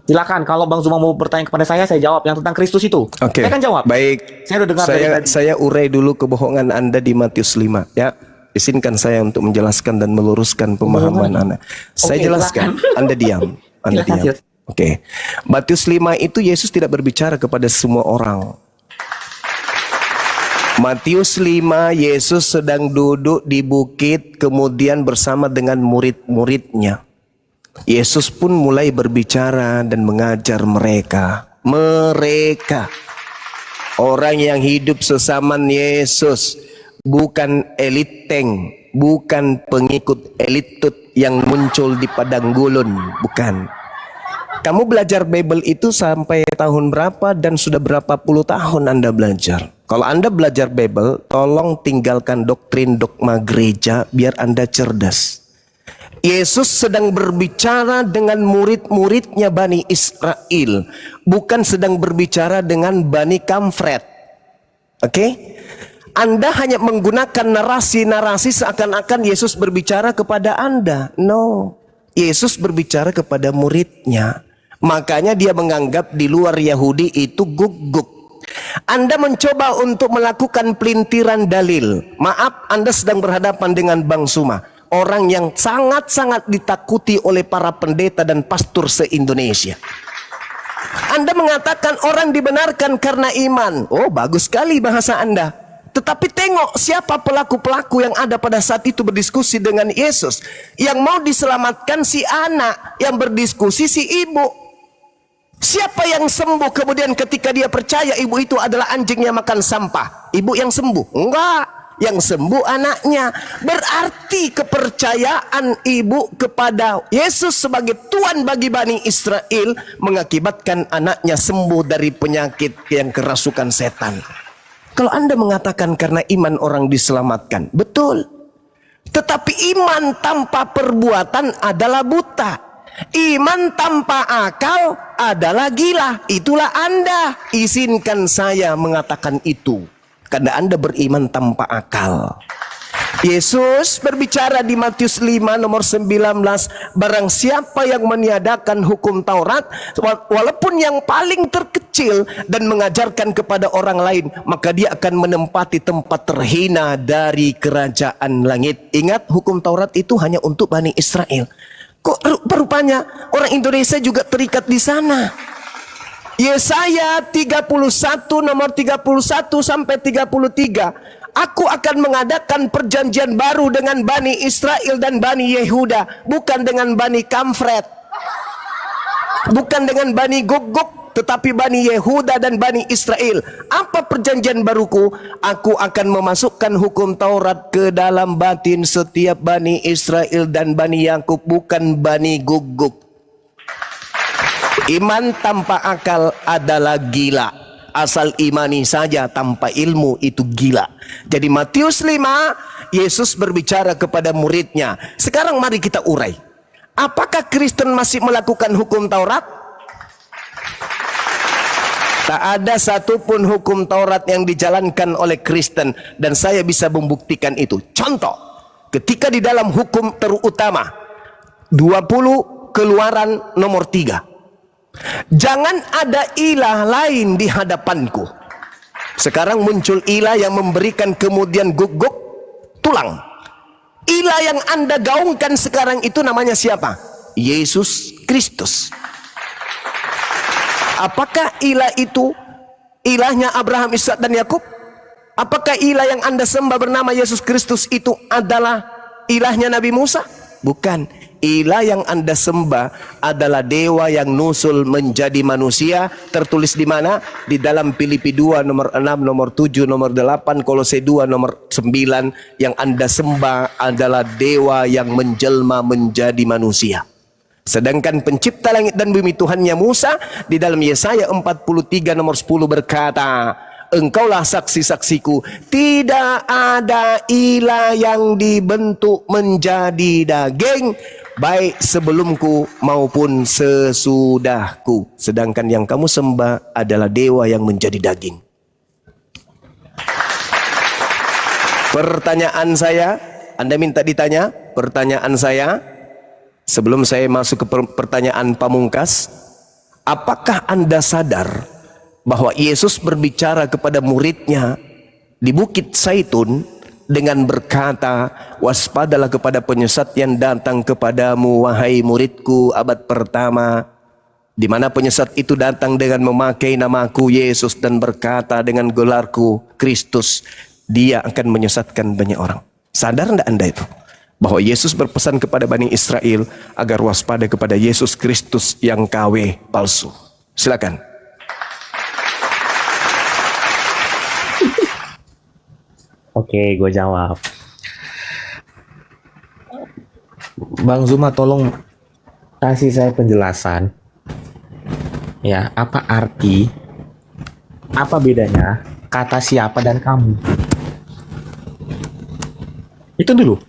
silakan kalau Bang Zuma mau bertanya kepada saya jawab yang tentang Kristus itu. Oke. Saya akan jawab. Baik. Saya udah dengar dari tadi. Saya urai dulu kebohongan Anda di Matius 5 ya. Izinkan saya untuk menjelaskan dan meluruskan pemahaman Anda. Saya Oke, jelaskan. silakan. Anda diam. Anda Silakan, diam. Oke. Matius 5 itu Yesus tidak berbicara kepada semua orang. Matius 5 Yesus sedang duduk di bukit kemudian bersama dengan murid-muridnya. Yesus pun mulai berbicara dan mengajar mereka. Orang yang hidup sesaman Yesus, bukan eliteng, bukan pengikut elitut yang muncul di padang gulun, bukan. Kamu belajar Bible itu sampai tahun berapa dan sudah berapa puluh tahun Anda belajar? Kalau Anda belajar Bible, tolong tinggalkan doktrin dogma gereja biar Anda cerdas. Yesus sedang berbicara dengan murid-muridnya Bani Israel, bukan sedang berbicara dengan Bani Kamfret. Oke? Anda hanya menggunakan narasi-narasi seakan-akan Yesus berbicara kepada Anda. No. Yesus berbicara kepada muridnya. Makanya dia menganggap di luar Yahudi itu guguk. Anda mencoba untuk melakukan pelintiran dalil. Maaf, Anda sedang berhadapan dengan Bang Zuma, orang yang sangat-sangat ditakuti oleh para pendeta dan pastor se-Indonesia. Anda mengatakan orang dibenarkan karena iman. Oh, bagus sekali bahasa Anda. Tetapi tengok siapa pelaku-pelaku yang ada pada saat itu berdiskusi dengan Yesus. Yang mau diselamatkan si anak, yang berdiskusi si ibu. Siapa yang sembuh kemudian ketika dia percaya ibu itu adalah anjing yang makan sampah? Ibu yang sembuh? Enggak. Yang sembuh anaknya. Berarti kepercayaan ibu kepada Yesus sebagai Tuhan bagi Bani Israel mengakibatkan anaknya sembuh dari penyakit yang kerasukan setan. Kalau Anda mengatakan karena iman orang diselamatkan, betul. Tetapi iman tanpa perbuatan adalah buta. Iman tanpa akal adalah gila. Itulah Anda. Izinkan saya mengatakan itu. Karena Anda beriman tanpa akal. Yesus berbicara di Matius 5 nomor 19. Barang siapa yang meniadakan hukum Taurat, walaupun yang paling terkecil, dan mengajarkan kepada orang lain, maka dia akan menempati tempat terhina dari kerajaan langit. Ingat, hukum Taurat itu hanya untuk Bani Israel. Kok rupanya orang Indonesia juga terikat di sana? Yesaya 31 nomor 31 sampai 33. Aku akan mengadakan perjanjian baru dengan Bani Israel dan Bani Yehuda, bukan dengan Bani Kamfret, bukan dengan Bani Guguk, tetapi Bani Yehuda dan Bani Israel. Apa perjanjian baruku? Aku akan memasukkan hukum Taurat ke dalam batin setiap Bani Israel dan Bani Yakub, bukan Bani Guguk. Iman tanpa akal adalah gila. Asal imani saja tanpa ilmu itu gila. Jadi Matius 5, Yesus berbicara kepada muridnya. Sekarang mari kita urai. Apakah Kristen masih melakukan hukum Taurat? Tak ada satupun hukum Taurat yang dijalankan oleh Kristen. Dan saya bisa membuktikan itu. Contoh, ketika di dalam hukum terutama 20 Keluaran nomor 3. Jangan ada ilah lain di hadapanku. Sekarang muncul ilah yang memberikan kemudian guguk tulang. Ilah yang Anda gaungkan sekarang itu namanya siapa? Yesus Kristus. Apakah ilah itu ilahnya Abraham, Ishak dan Yakub? Apakah ilah yang Anda sembah bernama Yesus Kristus itu adalah ilahnya Nabi Musa? Bukan. Ilah yang Anda sembah adalah dewa yang nusul menjadi manusia. Tertulis di mana? Di dalam Filipi 2 nomor 6, nomor 7, nomor 8, Kolose 2 nomor 9. Yang Anda sembah adalah dewa yang menjelma menjadi manusia. Sedangkan pencipta langit dan bumi Tuhannya Musa di dalam Yesaya 43 nomor 10 berkata, engkaulah saksi-saksiku, tidak ada ilah yang dibentuk menjadi daging, baik sebelumku maupun sesudahku. Sedangkan yang kamu sembah adalah dewa yang menjadi daging. Pertanyaan saya, Anda minta ditanya, pertanyaan saya, sebelum saya masuk ke pertanyaan pamungkas, apakah Anda sadar bahwa Yesus berbicara kepada muridnya di Bukit Zaitun dengan berkata, waspadalah kepada penyesat yang datang kepadamu, wahai muridku, abad pertama, di mana penyesat itu datang dengan memakai namaku Yesus dan berkata dengan gelarku Kristus, dia akan menyesatkan banyak orang. Sadar enggak Anda itu? Bahwa Yesus berpesan kepada Bani Israel agar waspada kepada Yesus Kristus yang KW palsu. Silakan. Oke, gue jawab. Bang Zuma, tolong kasih saya penjelasan. Ya, apa arti, apa bedanya kata siapa dan kamu? Itu dulu.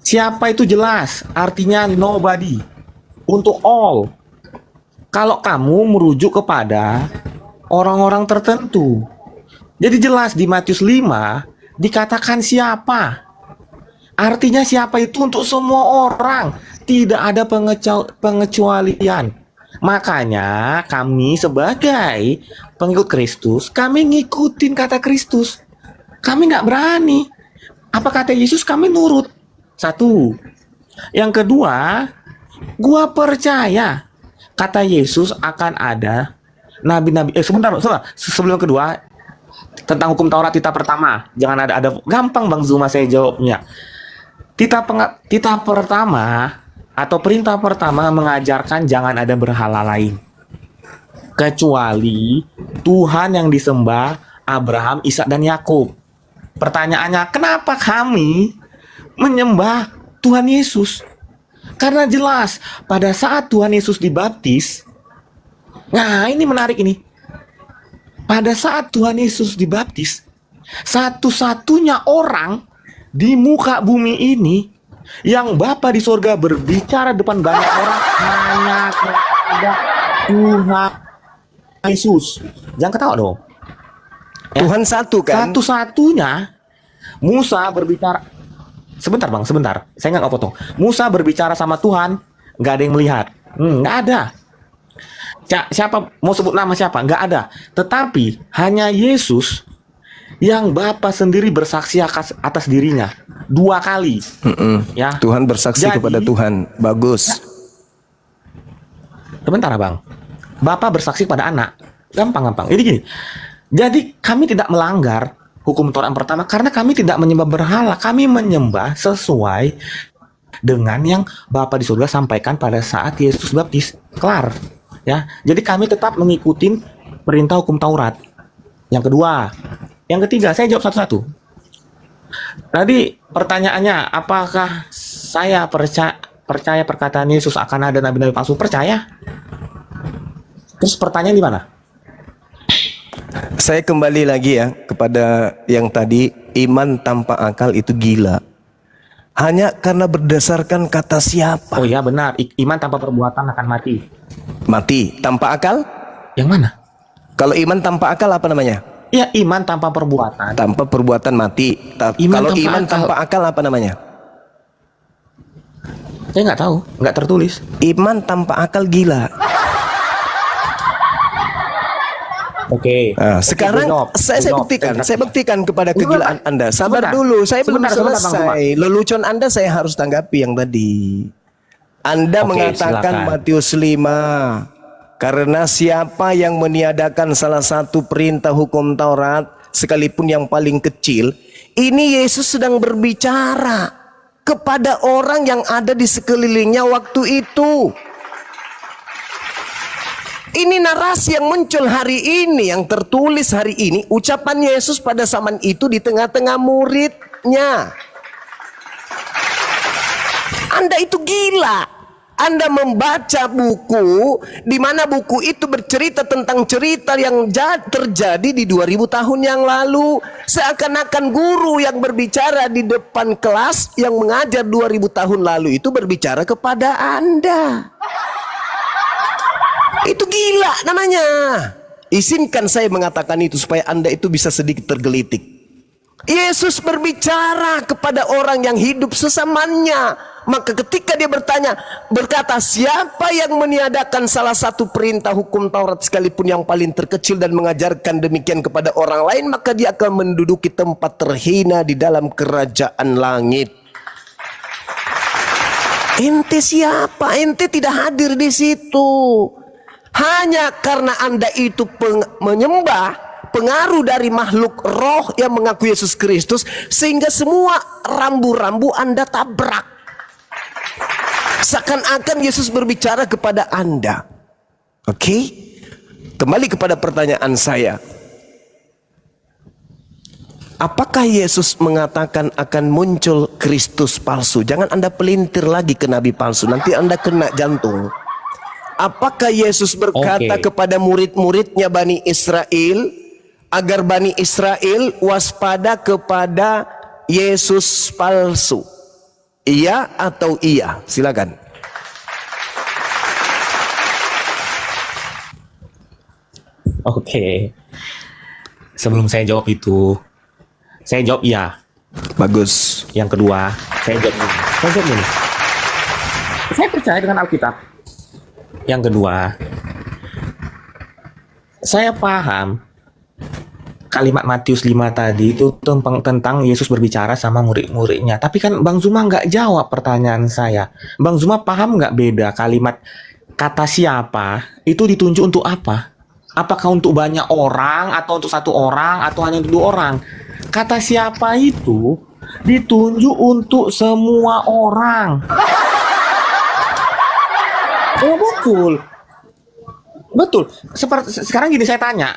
Siapa itu jelas, artinya nobody. Untuk all. Kalau kamu merujuk kepada orang-orang tertentu. Jadi jelas di Matius 5 dikatakan siapa. Artinya siapa itu untuk semua orang. Tidak ada pengecualian. Makanya kami sebagai pengikut Kristus, kami ngikutin kata Kristus. Kami nggak berani. Apa kata Yesus kami nurut. Satu. Yang kedua, gua percaya kata Yesus akan ada nabi-nabi. Sebentar. Sebelum kedua, tentang hukum Taurat titah pertama. Jangan ada gampang Bang Zuma saya jawabnya. Titah pertama atau perintah pertama mengajarkan jangan ada berhala lain. Kecuali Tuhan yang disembah Abraham, Ishak dan Yakub. Pertanyaannya, kenapa kami menyembah Tuhan Yesus? Karena jelas pada saat Tuhan Yesus dibaptis. Nah, ini menarik ini. Pada saat Tuhan Yesus dibaptis, satu-satunya orang di muka bumi ini yang Bapa di surga berbicara depan banyak orang hanya kepada Tuhan Yesus. Jangan ketawa dong. Tuhan satu kan? Satu-satunya Musa berbicara. Sebentar Bang, sebentar. Saya nggak potong. Musa berbicara sama Tuhan, nggak ada yang melihat. Nggak ada. Siapa mau sebut nama siapa? Nggak ada. Tetapi hanya Yesus yang Bapa sendiri bersaksi atas dirinya 2 kali. Ya. Tuhan bersaksi kepada Tuhan. Bagus. Sebentar Bang. Bapa bersaksi pada anak. Gampang. Ini gini. Jadi kami tidak melanggar hukum Taurat yang pertama karena kami tidak menyembah berhala. Kami menyembah sesuai dengan yang Bapa di surga sampaikan pada saat Yesus baptis. Kelar. Ya. Jadi kami tetap mengikuti perintah hukum Taurat. Yang kedua, yang ketiga, saya jawab satu-satu. Tadi pertanyaannya, apakah saya percaya perkataan Yesus akan ada nabi-nabi palsu? Percaya. Terus pertanyaan di mana? Saya kembali lagi ya kepada yang tadi, iman tanpa akal itu gila. Hanya karena berdasarkan kata siapa. Oh ya benar, iman tanpa perbuatan akan mati. Mati tanpa akal? Yang mana? Kalau iman tanpa akal apa namanya? Ya iman tanpa perbuatan. Tanpa perbuatan mati. Kalau iman tanpa akal apa namanya? Saya nggak tahu, nggak tertulis. Iman tanpa akal gila. Oke. Nah, sekarang saya buktikan kepada kegilaan Anda. Sabar dulu, saya belum selesai. Lelucon Anda saya harus tanggapi yang tadi. Anda mengatakan silakan. Matius 5 Karena siapa yang meniadakan salah satu perintah hukum Taurat, sekalipun yang paling kecil, ini Yesus sedang berbicara kepada orang yang ada di sekelilingnya waktu itu. Ini narasi yang muncul hari ini, yang tertulis hari ini, ucapan Yesus pada zaman itu di tengah-tengah muridnya. Anda itu gila. Anda membaca buku di mana buku itu bercerita tentang cerita yang terjadi di 2000 tahun yang lalu. Seakan-akan guru yang berbicara di depan kelas yang mengajar 2000 tahun lalu itu berbicara kepada Anda. Itu gila namanya. Izinkan saya mengatakan itu supaya Anda itu bisa sedikit tergelitik. Yesus berbicara kepada orang yang hidup sesamanya. Maka ketika dia berkata, siapa yang meniadakan salah satu perintah hukum Taurat sekalipun yang paling terkecil dan mengajarkan demikian kepada orang lain, maka dia akan menduduki tempat terhina di dalam kerajaan langit. Ente siapa? Ente tidak hadir di situ. Hanya karena Anda itu menyembah pengaruh dari makhluk roh yang mengaku Yesus Kristus, sehingga semua rambu-rambu Anda tabrak. Seakan-akan Yesus berbicara kepada Anda. Oke? Kembali kepada pertanyaan saya. Apakah Yesus mengatakan akan muncul Kristus palsu? Jangan Anda pelintir lagi ke nabi palsu, nanti Anda kena jantung. Apakah Yesus berkata kepada murid-muridnya Bani Israel agar Bani Israel waspada kepada Yesus palsu? Iya atau iya? Silakan. Oke. Sebelum saya jawab itu, saya jawab iya. Bagus. Yang kedua, saya jawab ini. Saya percaya dengan Alkitab. Yang kedua, saya paham kalimat Matius 5 tadi itu tentang Yesus berbicara sama murid-muridnya. Tapi kan Bang Zuma nggak jawab pertanyaan saya. Bang Zuma paham nggak beda kalimat kata siapa itu ditunjuk untuk apa? Apakah untuk banyak orang atau untuk satu orang atau hanya untuk 2 orang? Kata siapa itu ditunjuk untuk semua orang. Oh betul. Betul. Sekarang gini saya tanya.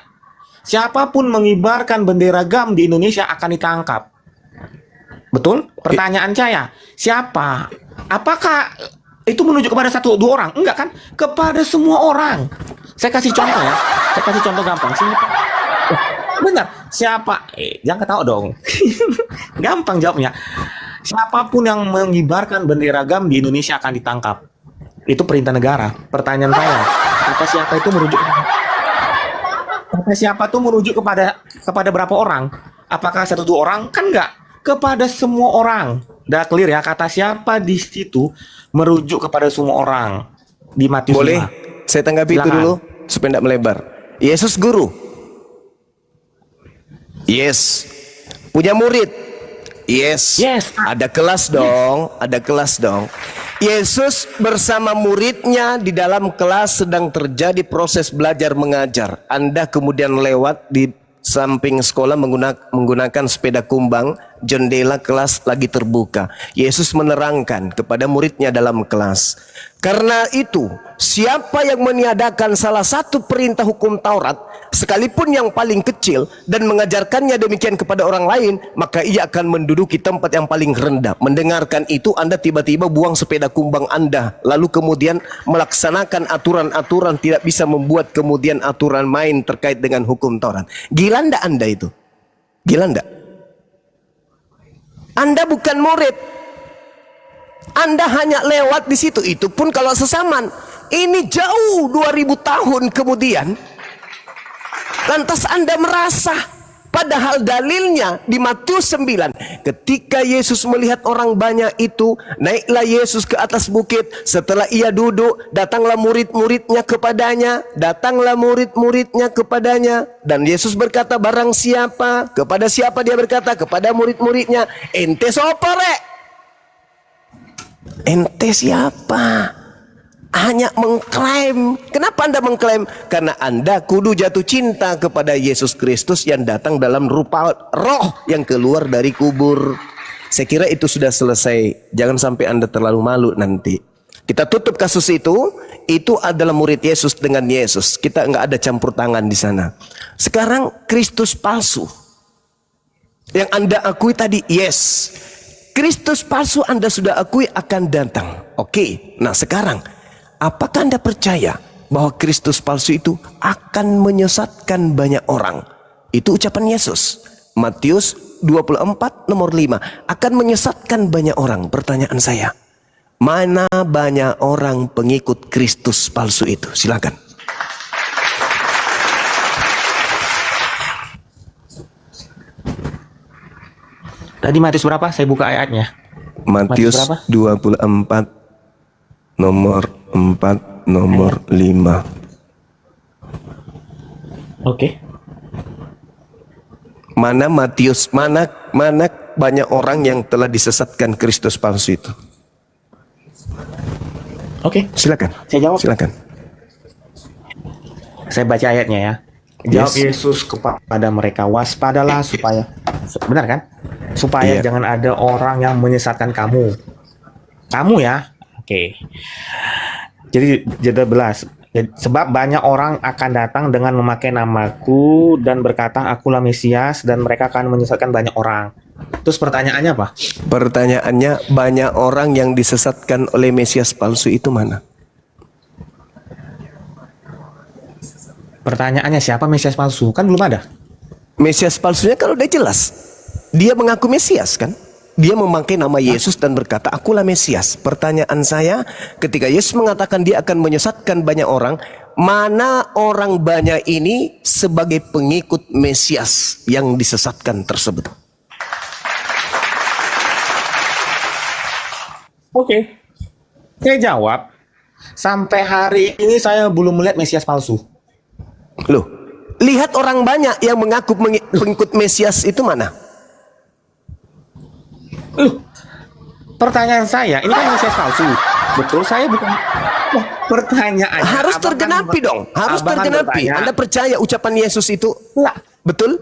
Siapapun mengibarkan bendera GAM di Indonesia akan ditangkap. Betul? Pertanyaan saya, siapa? Apakah itu menuju kepada 1-2 orang? Enggak kan? Kepada semua orang. Saya kasih contoh ya. Saya kasih contoh gampang. Siapa? Benar. Siapa? Jangan ketawa dong. Gampang jawabnya. Siapapun yang mengibarkan bendera GAM di Indonesia akan ditangkap. Itu perintah negara. Pertanyaan saya, kata siapa itu merujuk kepada berapa orang? Apakah 1-2 orang? Kan enggak. Kepada semua orang. Udah clear ya, kata siapa di situ merujuk kepada semua orang. Di Matius 5. Boleh saya tanggapi itu dulu supaya tidak melebar. Yesus guru. Yes. Punya murid. Yes. Ada kelas dong, ada kelas dong. Yesus bersama muridnya di dalam kelas sedang terjadi proses belajar mengajar. Anda kemudian lewat di samping sekolah menggunakan sepeda kumbang, jendela kelas lagi terbuka. Yesus menerangkan kepada muridnya dalam kelas. Karena itu, siapa yang meniadakan salah satu perintah hukum Taurat, sekalipun yang paling kecil, dan mengajarkannya demikian kepada orang lain, maka ia akan menduduki tempat yang paling rendah. Mendengarkan itu, Anda tiba-tiba buang sepeda kumbang Anda, lalu kemudian melaksanakan aturan-aturan, tidak bisa membuat kemudian aturan main terkait dengan hukum Taurat. Gila ndak Anda itu? Gila ndak? Anda bukan murid. Anda hanya lewat di situ, itu pun kalau sesaman. Ini jauh 2000 tahun kemudian. Lantas Anda merasa, padahal dalilnya di Matius 9, ketika Yesus melihat orang banyak itu, naiklah Yesus ke atas bukit. Setelah ia duduk, datanglah murid-muridnya kepadanya. Dan Yesus berkata, barang siapa? Kepada siapa dia berkata? Kepada murid-muridnya. Ente sopo rek? Ente siapa? hanya mengklaim. Kenapa Anda mengklaim? Karena Anda kudu jatuh cinta kepada Yesus Kristus yang datang dalam rupa roh yang keluar dari kubur. Saya kira itu sudah selesai. Jangan sampai Anda terlalu malu nanti. Kita tutup kasus itu. Itu adalah murid Yesus dengan Yesus. Kita nggak ada campur tangan di sana. Sekarang Kristus palsu yang Anda akui tadi, yes, Kristus palsu Anda sudah akui akan datang. Oke, nah sekarang apakah Anda percaya bahwa Kristus palsu itu akan menyesatkan banyak orang? Itu ucapan Yesus. Matius 24 nomor 5, akan menyesatkan banyak orang. Pertanyaan saya, mana banyak orang pengikut Kristus palsu itu? Silakan. Tadi Matius berapa? Saya buka ayatnya. Matius berapa? 24 nomor 4 nomor 5. Oke. Mana Matius, mana banyak orang yang telah disesatkan Kristus palsu itu? Oke. Silakan. Saya jawab. Silakan. Saya baca ayatnya ya. Jawab Yes. Yesus kepada mereka, waspadalah supaya, benar kan? Supaya Iya. jangan ada orang yang menyesatkan kamu. Kamu ya. Oke. Jadi jeda belas. Sebab banyak orang akan datang dengan memakai namaku dan berkata akulah Mesias, dan mereka akan menyesatkan banyak orang. Terus pertanyaannya apa? Pertanyaannya, banyak orang yang disesatkan oleh Mesias palsu itu mana? Pertanyaannya siapa Mesias palsu? Kan belum ada. Mesias palsunya kalau udah jelas. Dia mengaku Mesias kan? Dia memakai nama Yesus dan berkata, akulah Mesias. Pertanyaan saya, ketika Yesus mengatakan dia akan menyesatkan banyak orang, mana orang banyak ini sebagai pengikut Mesias yang disesatkan tersebut? Oke. Saya jawab, sampai hari ini saya belum melihat Mesias palsu. Loh, lihat orang banyak yang mengaku pengikut Mesias itu mana? Pertanyaan saya, ini kan Mesias palsu. Betul, saya bukan. Wah, pertanyaannya Harus abang tergenapi kan, dong, harus abang kan tergenapi. bertanya, Anda percaya ucapan Yesus itu? Lah, Betul?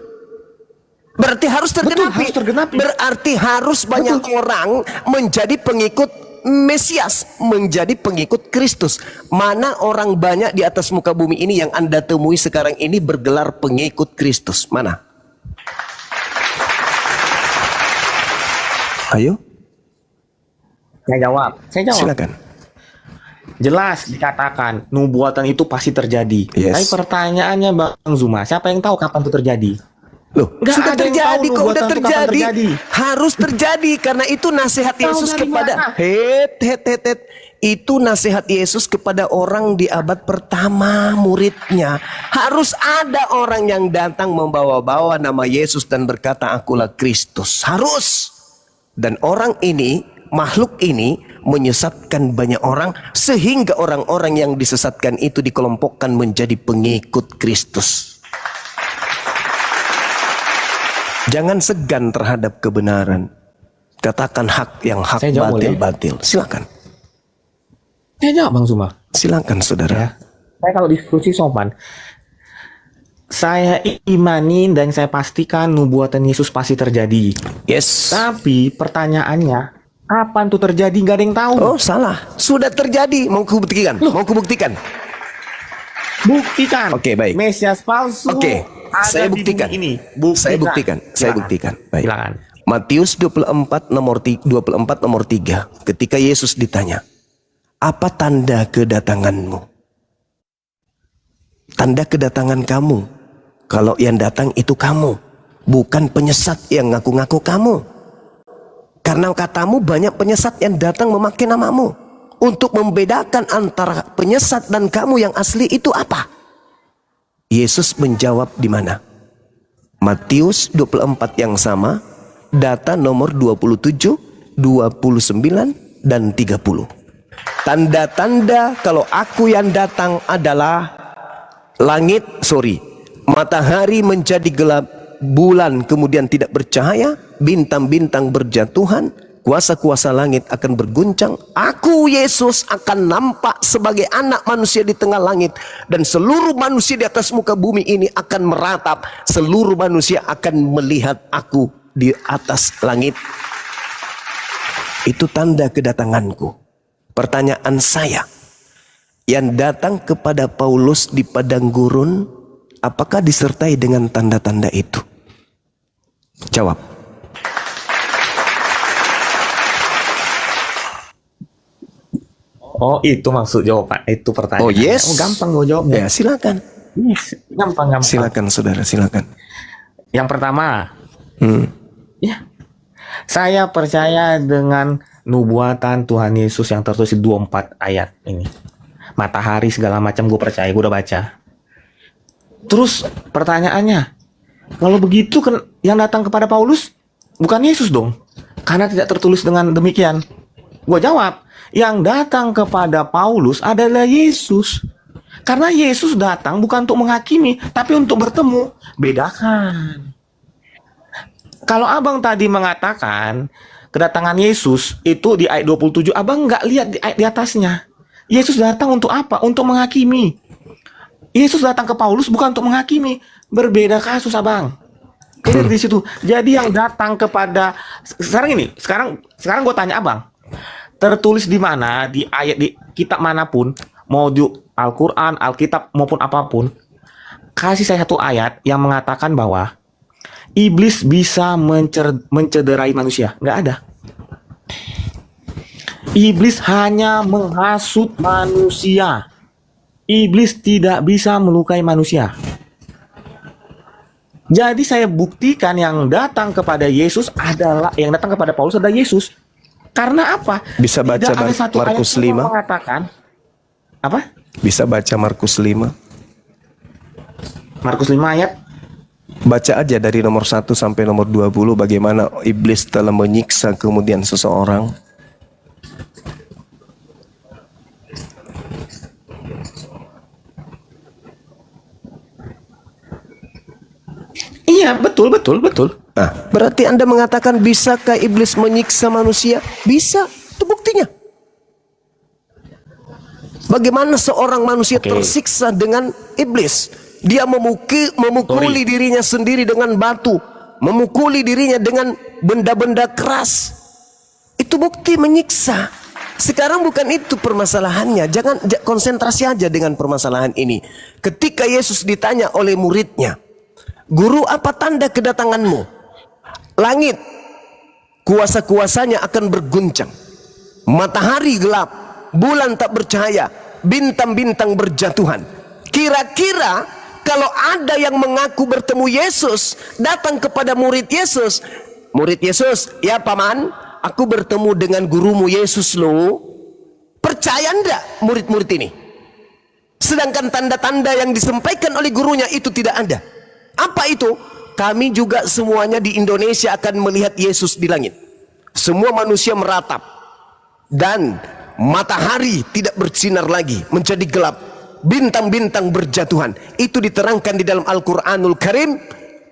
Berarti harus tergenapi. harus tergenapi. Berarti harus banyak orang menjadi pengikut Mesias, menjadi pengikut Kristus. Mana orang banyak di atas muka bumi ini yang Anda temui sekarang ini bergelar pengikut Kristus? Mana? Ayo, saya jawab. silakan. Jelas dikatakan nubuatan itu pasti terjadi. Yes. Tapi pertanyaannya Bang Zuma, siapa yang tahu kapan itu terjadi? Loh, Nggak sudah ada yang terjadi tahu kok, nubuatan udah itu kapan terjadi. terjadi. Harus terjadi karena itu nasihat Tahu Yesus dari kepada mana? Itu nasihat Yesus kepada orang di abad pertama, muridnya. Harus ada orang yang datang membawa-bawa nama Yesus dan berkata akulah Kristus. Harus. Dan orang ini, makhluk ini menyesatkan banyak orang sehingga orang-orang yang disesatkan itu dikelompokkan menjadi pengikut Kristus. Jangan segan terhadap kebenaran. Katakan hak yang hak, Saya jawab batil boleh? batil. Silakan. Saya jawab Bang Zuma. Silakan saudara. Ya. Saya kalau diskusi sopan, saya imanin dan saya pastikan nubuatan Yesus pasti terjadi. Yes. Tapi pertanyaannya, kapan tuh terjadi? Gak ada yang tahu. Oh salah. Sudah terjadi. Mau kubuktikan? Mau kubuktikan? Buktikan. Oke, baik. Mesias palsu. Oke. ada Saya di buktikan. bumi ini. Saya buktikan. Saya Silakan. buktikan. Baik. Silakan. Matius 24 nomor 3. Ketika Yesus ditanya, apa tanda kedatanganmu? Tanda kedatangan kamu. Kalau yang datang itu kamu, bukan penyesat yang ngaku-ngaku kamu. Karena katamu banyak penyesat yang datang memakai namamu. Untuk membedakan antara penyesat dan kamu yang asli itu apa? Yesus menjawab di mana? Matius 24 yang sama, data nomor 27, 29, dan 30. Tanda-tanda kalau aku yang datang adalah matahari menjadi gelap, bulan kemudian tidak bercahaya, bintang-bintang berjatuhan, kuasa-kuasa langit akan berguncang. Aku Yesus akan nampak sebagai anak manusia di tengah langit, dan seluruh manusia di atas muka bumi ini akan meratap. Seluruh manusia akan melihat aku di atas langit. Itu tanda kedatanganku. Pertanyaan saya, yang datang kepada Paulus di padang gurun, apakah disertai dengan tanda-tanda itu? Jawab. Oh, itu maksud jawaban. Itu pertanyaan. Oh yes. Oh, gampang gue jawabnya. Ya silakan. Yes. Gampang. Silakan saudara, silakan. Yang pertama, ya, saya percaya dengan nubuatan Tuhan Yesus yang tertulis di 24 ayat ini. Matahari segala macam gue percaya, gue udah baca. Terus pertanyaannya, kalau begitu kan yang datang kepada Paulus bukan Yesus dong? Karena tidak tertulis dengan demikian. Gue jawab, yang datang kepada Paulus adalah Yesus. Karena Yesus datang bukan untuk menghakimi, tapi untuk bertemu. Bedakan. Kalau abang tadi mengatakan kedatangan Yesus itu di ayat 27, abang nggak lihat di ayat di atasnya. Yesus datang untuk apa? Untuk menghakimi. Yesus datang ke Paulus bukan untuk menghakimi. Berbeda kasus, abang. Clear di situ. Jadi yang datang kepada sekarang gue tanya abang, tertulis di mana, di ayat, di kitab manapun, mau di Al-Quran, Alkitab maupun apapun, kasih saya satu ayat yang mengatakan bahwa iblis bisa mencederai manusia. Nggak ada. Iblis hanya menghasut manusia. Iblis tidak bisa melukai manusia. Jadi saya buktikan yang datang kepada Yesus adalah, yang datang kepada Paulus adalah Yesus. Karena apa? Bisa baca Tidak ada satu Markus ayat yang 5. mengatakan apa? Bisa baca Markus 5. Markus 5 ayat. Baca aja dari nomor 1 sampai nomor 20 bagaimana iblis telah menyiksa kemudian seseorang. Iya, betul. Nah, berarti Anda mengatakan bisakah iblis menyiksa manusia? Bisa, itu buktinya. Bagaimana seorang manusia tersiksa dengan iblis? Dia memukuli dirinya sendiri dengan batu, memukuli dirinya dengan benda-benda keras. Itu bukti menyiksa. Sekarang bukan itu permasalahannya. Jangan konsentrasi aja dengan permasalahan ini. Ketika Yesus ditanya oleh muridnya, "Guru, apa tanda kedatanganmu?" Langit, kuasa-kuasanya akan berguncang. Matahari gelap, bulan tak bercahaya, bintang-bintang berjatuhan. Kira-kira kalau ada yang mengaku bertemu Yesus, datang kepada murid Yesus, "Ya paman, aku bertemu dengan gurumu Yesus loh." Percaya enggak murid-murid ini? Sedangkan tanda-tanda yang disampaikan oleh gurunya itu tidak ada. Apa itu? Kami juga semuanya di Indonesia akan melihat Yesus di langit. Semua manusia meratap. Dan matahari tidak bersinar lagi, menjadi gelap. Bintang-bintang berjatuhan. Itu diterangkan di dalam Al-Quranul Karim.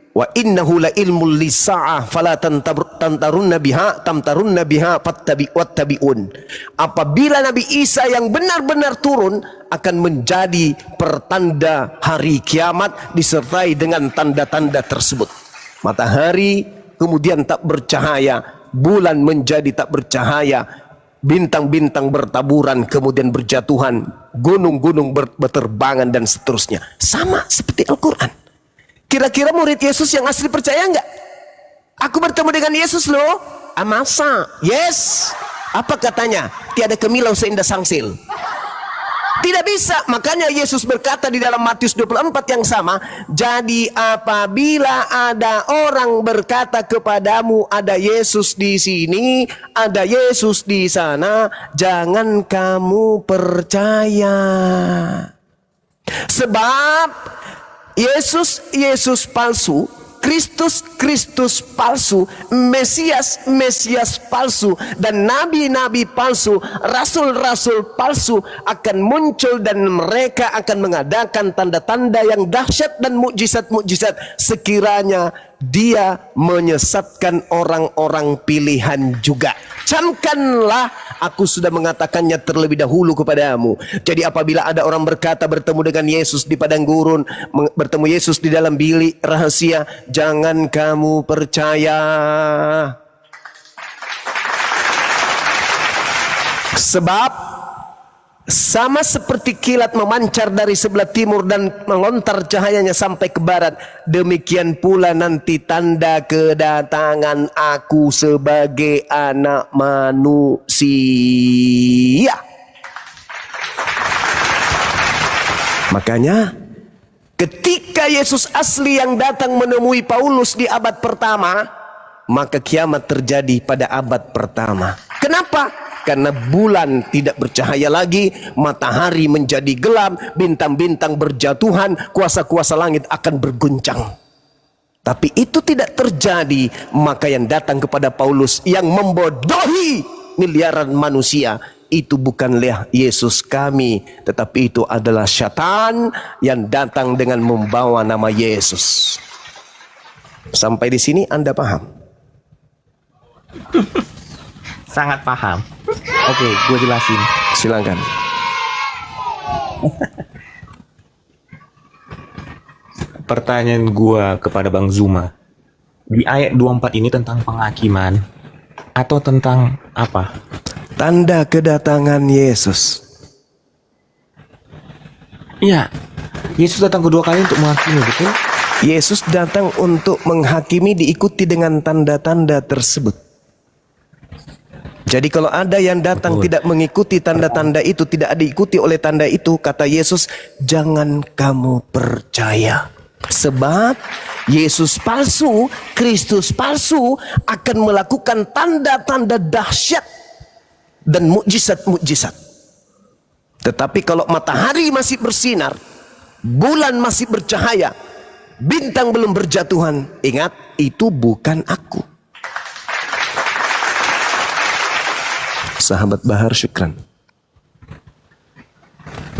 Wa innahu la ilmul lisa'ah fala tamtarunna biha wattabi'un. Apabila Nabi Isa yang benar-benar turun akan menjadi pertanda hari kiamat disertai dengan tanda-tanda tersebut. Matahari kemudian tak bercahaya, bulan menjadi tak bercahaya, bintang-bintang bertaburan kemudian berjatuhan, gunung-gunung berterbangan dan seterusnya. Sama seperti Al-Quran. Kira-kira murid Yesus yang asli percaya enggak? Aku bertemu dengan Yesus loh. Masa? Yes. Apa katanya? Tiada kemilau seindah sangsil. Tidak bisa. Makanya Yesus berkata di dalam Matius 24 yang sama, "Jadi apabila ada orang berkata kepadamu ada Yesus di sini, ada Yesus di sana, jangan kamu percaya." Sebab Yesus palsu, Kristus palsu, Mesias palsu, dan nabi-nabi palsu, rasul-rasul palsu akan muncul, dan mereka akan mengadakan tanda-tanda yang dahsyat dan mukjizat-mukjizat sekiranya dia menyesatkan orang-orang pilihan juga. Camkanlah, aku sudah mengatakannya terlebih dahulu kepadamu. Jadi apabila ada orang berkata bertemu dengan Yesus di padang gurun, bertemu Yesus di dalam bilik rahasia, jangan kamu percaya. Sebab sama seperti kilat memancar dari sebelah timur dan melontar cahayanya sampai ke barat, demikian pula nanti tanda kedatangan aku sebagai anak manusia. Makanya ketika Yesus asli yang datang menemui Paulus di abad pertama, maka kiamat terjadi pada abad pertama. Kenapa? Karena bulan tidak bercahaya lagi, matahari menjadi gelap, bintang-bintang berjatuhan, kuasa-kuasa langit akan berguncang. Tapi itu tidak terjadi, maka yang datang kepada Paulus yang membodohi miliaran manusia, itu bukanlah Yesus kami, tetapi itu adalah syaitan yang datang dengan membawa nama Yesus. Sampai di sini Anda paham? Sangat paham. Oke, gue jelasin. Silakan. Pertanyaan gue kepada Bang Zuma, di ayat 24 ini tentang penghakiman atau tentang apa? Tanda kedatangan Yesus. Iya, Yesus datang kedua kali untuk menghakimi, betul? Yesus datang untuk menghakimi, diikuti dengan tanda-tanda tersebut. Jadi kalau ada yang datang tidak mengikuti tanda-tanda itu, tidak diikuti oleh tanda itu, kata Yesus, jangan kamu percaya. Sebab Yesus palsu, Kristus palsu akan melakukan tanda-tanda dahsyat dan mukjizat-mukjizat. Tetapi kalau matahari masih bersinar, bulan masih bercahaya, bintang belum berjatuhan, ingat, itu bukan aku. Sahabat Bahar, syukran.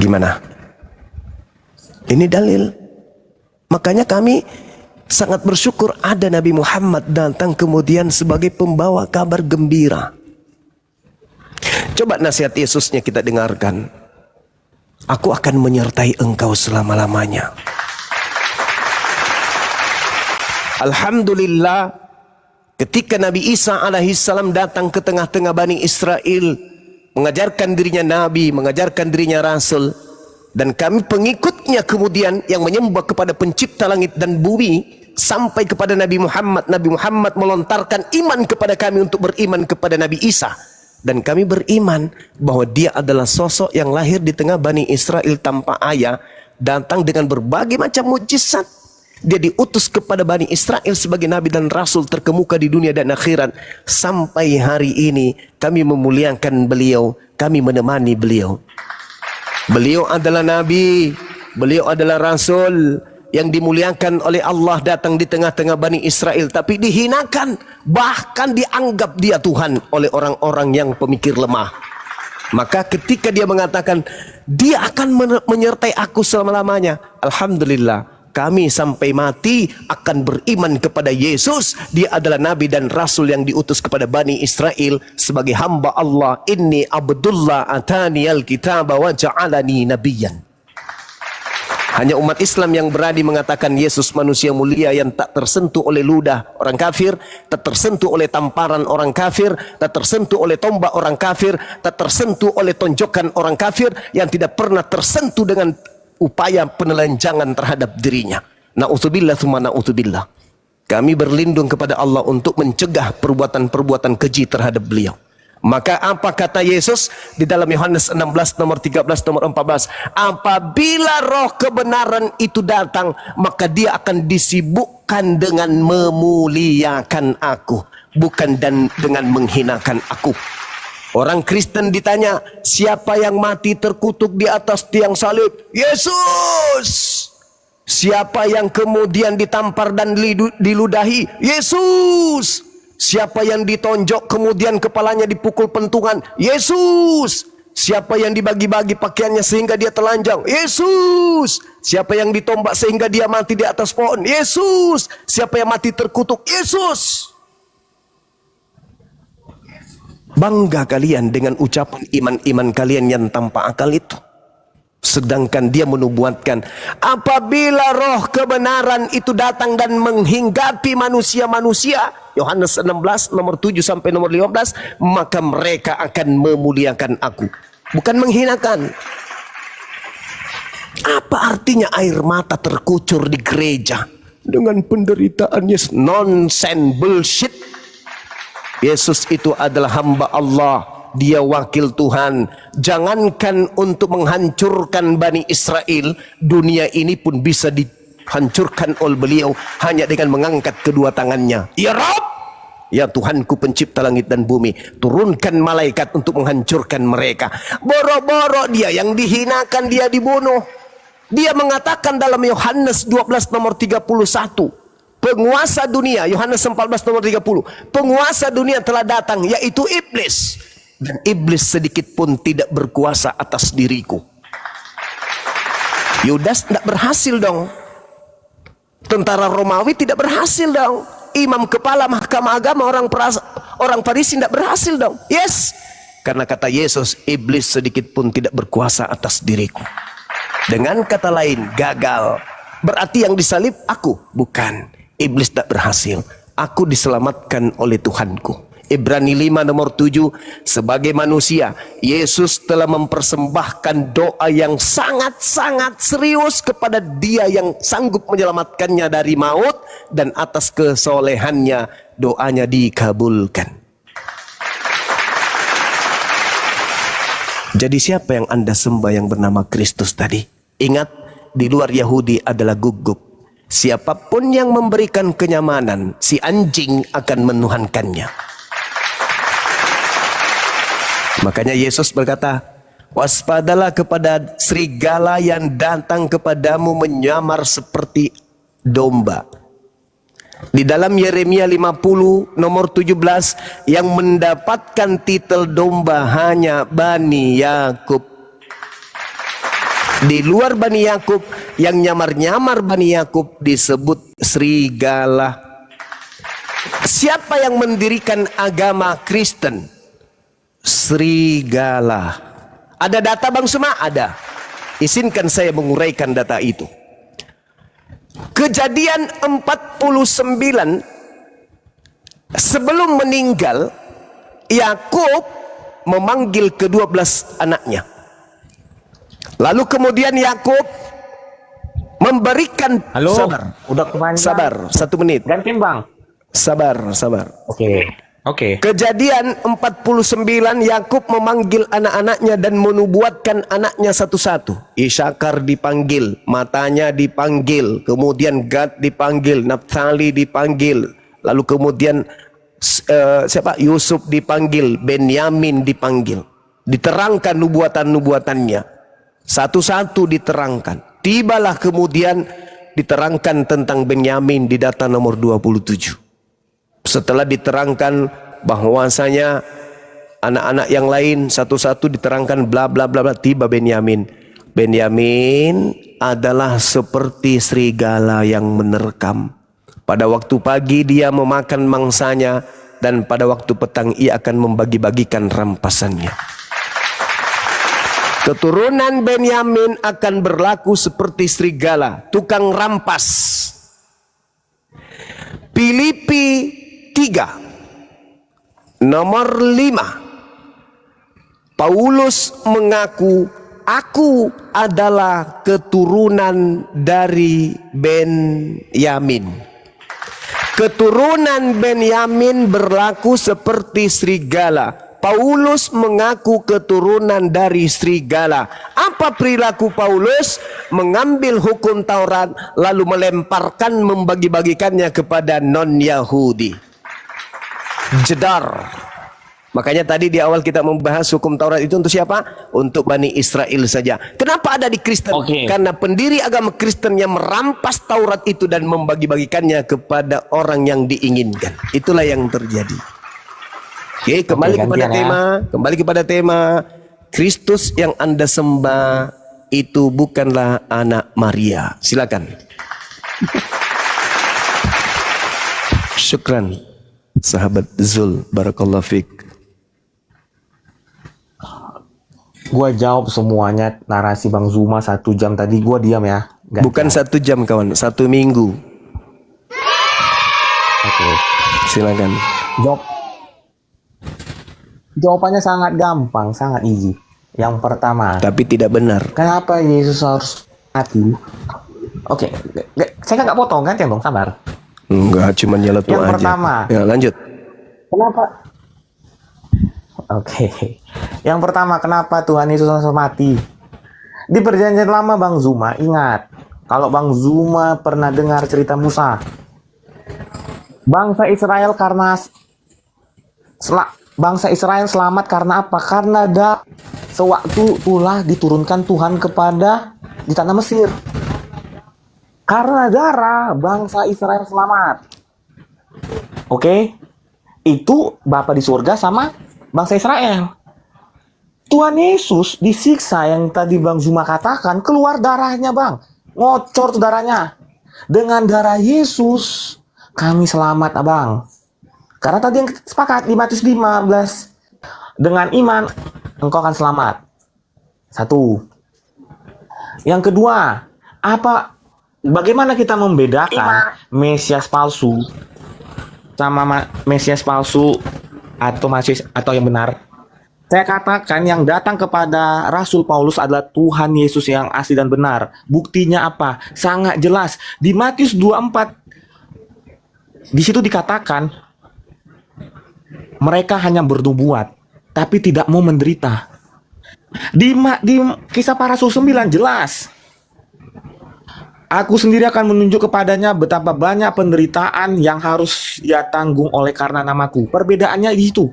Gimana? Ini dalil. Makanya kami sangat bersyukur ada Nabi Muhammad datang kemudian sebagai pembawa kabar gembira. Coba nasihat Yesusnya kita dengarkan. Aku akan menyertai engkau selama-lamanya. Alhamdulillah, ketika Nabi Isa alaihissalam datang ke tengah-tengah Bani Israel, mengajarkan dirinya Nabi, mengajarkan dirinya Rasul, dan kami pengikutnya kemudian yang menyembah kepada pencipta langit dan bumi, sampai kepada Nabi Muhammad. Nabi Muhammad melontarkan iman kepada kami untuk beriman kepada Nabi Isa. Dan kami beriman bahwa dia adalah sosok yang lahir di tengah Bani Israel tanpa ayah, datang dengan berbagai macam mukjizat. Dia diutus kepada Bani Israel sebagai Nabi dan Rasul terkemuka di dunia dan akhirat. Sampai hari ini kami memuliakan beliau, kami menemani beliau. Beliau adalah Nabi, beliau adalah Rasul yang dimuliakan oleh Allah, datang di tengah-tengah Bani Israel, tapi dihinakan, bahkan dianggap dia Tuhan oleh orang-orang yang pemikir lemah. Maka ketika dia mengatakan dia akan menyertai aku selama-lamanya, alhamdulillah, kami sampai mati akan beriman kepada Yesus. Dia adalah Nabi dan Rasul yang diutus kepada Bani Israel sebagai hamba Allah. Inni abdullah atani al-kitaba wa ja'alani nabiyan. Hanya umat Islam yang berani mengatakan Yesus manusia mulia yang tak tersentuh oleh ludah orang kafir, tak tersentuh oleh tamparan orang kafir, tak tersentuh oleh tombak orang kafir, tak tersentuh oleh tonjokan orang kafir, yang tidak pernah tersentuh dengan upaya penelanjangan terhadap dirinya. Na'udzubillah tsumma na'udzubillah. Kami berlindung kepada Allah untuk mencegah perbuatan-perbuatan keji terhadap beliau. Maka apa kata Yesus di dalam Yohanes 16 nomor 13 nomor 14? Apabila roh kebenaran itu datang, maka dia akan disibukkan dengan memuliakan aku, bukan dengan menghinakan aku. Orang Kristen ditanya, siapa yang mati terkutuk di atas tiang salib? Yesus. Siapa yang kemudian ditampar dan diludahi? Yesus. Siapa yang ditonjok kemudian kepalanya dipukul pentungan? Yesus. Siapa yang dibagi-bagi pakaiannya sehingga dia telanjang? Yesus. Siapa yang ditombak sehingga dia mati di atas pohon? Yesus. Siapa yang mati terkutuk? Yesus. Bangga kalian dengan ucapan iman-iman kalian yang tanpa akal itu. Sedangkan dia menubuatkan, apabila roh kebenaran itu datang dan menghinggapi manusia-manusia, Yohanes 16 nomor 7 sampai nomor 15, maka mereka akan memuliakan aku, bukan menghinakan. Apa artinya air mata terkucur di gereja dengan penderitaan? Yes, nonsense, bullshit. Yesus itu adalah hamba Allah, dia wakil Tuhan. Jangankan untuk menghancurkan Bani Israel, dunia ini pun bisa dihancurkan oleh beliau hanya dengan mengangkat kedua tangannya. Ya Rabb, ya Tuhanku pencipta langit dan bumi, turunkan malaikat untuk menghancurkan mereka. Boro-boro dia yang dihinakan, dia dibunuh. Dia mengatakan dalam Yohanes 12 nomor 31, penguasa dunia, Yohanes 14 nomor 30, penguasa dunia telah datang, yaitu iblis, dan iblis sedikit pun tidak berkuasa atas diriku. Yudas tidak berhasil dong. Tentara Romawi tidak berhasil dong. Imam kepala mahkamah agama orang Farisi tidak berhasil dong. Yes, karena kata Yesus, iblis sedikit pun tidak berkuasa atas diriku. Dengan kata lain, gagal. Berarti yang disalib aku? Bukan. Iblis tak berhasil. Aku diselamatkan oleh Tuhanku. Ibrani 5 nomor 7, sebagai manusia, Yesus telah mempersembahkan doa yang sangat-sangat serius kepada Dia yang sanggup menyelamatkannya dari maut, dan atas kesolehannya doanya dikabulkan. Jadi siapa yang Anda sembah yang bernama Kristus tadi? Ingat, di luar Yahudi adalah gugup. Siapapun yang memberikan kenyamanan, si anjing akan menuhankannya. Makanya Yesus berkata, waspadalah kepada serigala yang datang kepadamu menyamar seperti domba. Di dalam Yeremia 50 nomor 17, yang mendapatkan titel domba hanya Bani Yakub. Di luar Bani Yakub, yang nyamar-nyamar Bani Yakub disebut serigala. Siapa yang mendirikan agama Kristen? Serigala. Ada data Bang Suma? Ada. Izinkan saya menguraikan data itu. Kejadian 49, sebelum meninggal, Yakub memanggil ke-12 anaknya. Lalu kemudian Yakub memberikan, Halo, sabar, udah kepanjang. sabar, 1 menit. Gantiin Bang. Sabar. Oke. Kejadian 49, Yakub memanggil anak-anaknya dan menubuatkan anaknya satu-satu. Isyakar dipanggil, matanya dipanggil, kemudian Gad dipanggil, Naftali dipanggil, lalu kemudian Yusuf dipanggil, Benyamin dipanggil. Diterangkan nubuatan-nubuatannya. Satu-satu diterangkan. Tibalah kemudian diterangkan tentang Benyamin di data nomor 27. Setelah diterangkan bahwasanya anak-anak yang lain satu-satu diterangkan bla bla bla bla, tiba Benyamin. Benyamin adalah seperti serigala yang menerkam. Pada waktu pagi dia memakan mangsanya, dan pada waktu petang ia akan membagi-bagikan rampasannya. Keturunan Benyamin akan berlaku seperti serigala, tukang rampas. Filipi 3 nomor 5, Paulus mengaku, aku adalah keturunan dari Benyamin. Keturunan Benyamin berlaku seperti serigala. Paulus mengaku keturunan dari serigala. Apa perilaku Paulus? Mengambil hukum Taurat lalu melemparkan, membagi-bagikannya kepada non-Yahudi. Jedar. Makanya tadi di awal kita membahas hukum Taurat itu untuk siapa? Untuk Bani Israel saja. Kenapa ada di Kristen? Karena pendiri agama Kristen yang merampas Taurat itu dan membagi-bagikannya kepada orang yang diinginkan. Itulah yang terjadi. Oke, kembali kepada tema. Kristus yang Anda sembah itu bukanlah anak Maria. Silakan. Syukran, sahabat Zul. Barakallahu fiik. Gua jawab semuanya narasi Bang Zuma 1 jam tadi. Gua diam ya. Nggak Bukan jawab. 1 jam kawan, 1 minggu. Oke. Silakan. Jawabannya sangat gampang, sangat easy. Yang pertama, Tapi tidak benar. kenapa Yesus harus mati? Oke, saya nggak potong kan, dong, sabar. Enggak, cuma nyeletuk Yang aja. pertama. Ya, lanjut. Kenapa? Oke. Yang pertama, kenapa Tuhan Yesus harus mati? Di perjanjian lama Bang Zuma, ingat. Kalau Bang Zuma pernah dengar cerita Musa. Bangsa Israel bangsa Israel selamat karena apa? Karena sewaktu itulah diturunkan Tuhan di tanah Mesir. Karena darah bangsa Israel selamat. Oke? Itu Bapa di surga sama bangsa Israel. Tuhan Yesus disiksa yang tadi Bang Zuma katakan, keluar darahnya Bang. Ngocor tuh darahnya. Dengan darah Yesus kami selamat Abang. Karena tadi yang sepakat di Matius 15. Dengan iman engkau akan selamat. 1. Yang kedua, bagaimana kita membedakan Mesias palsu sama Mesias palsu atau yang benar? Saya katakan yang datang kepada Rasul Paulus adalah Tuhan Yesus yang asli dan benar. Buktinya apa? Sangat jelas. Di Matius 24, di situ dikatakan, mereka hanya bernubuat, tapi tidak mau menderita. Di Kisah Para Rasul 9 jelas. Aku sendiri akan menunjuk kepadanya betapa banyak penderitaan yang harus ia tanggung oleh karena namaku. Perbedaannya di situ.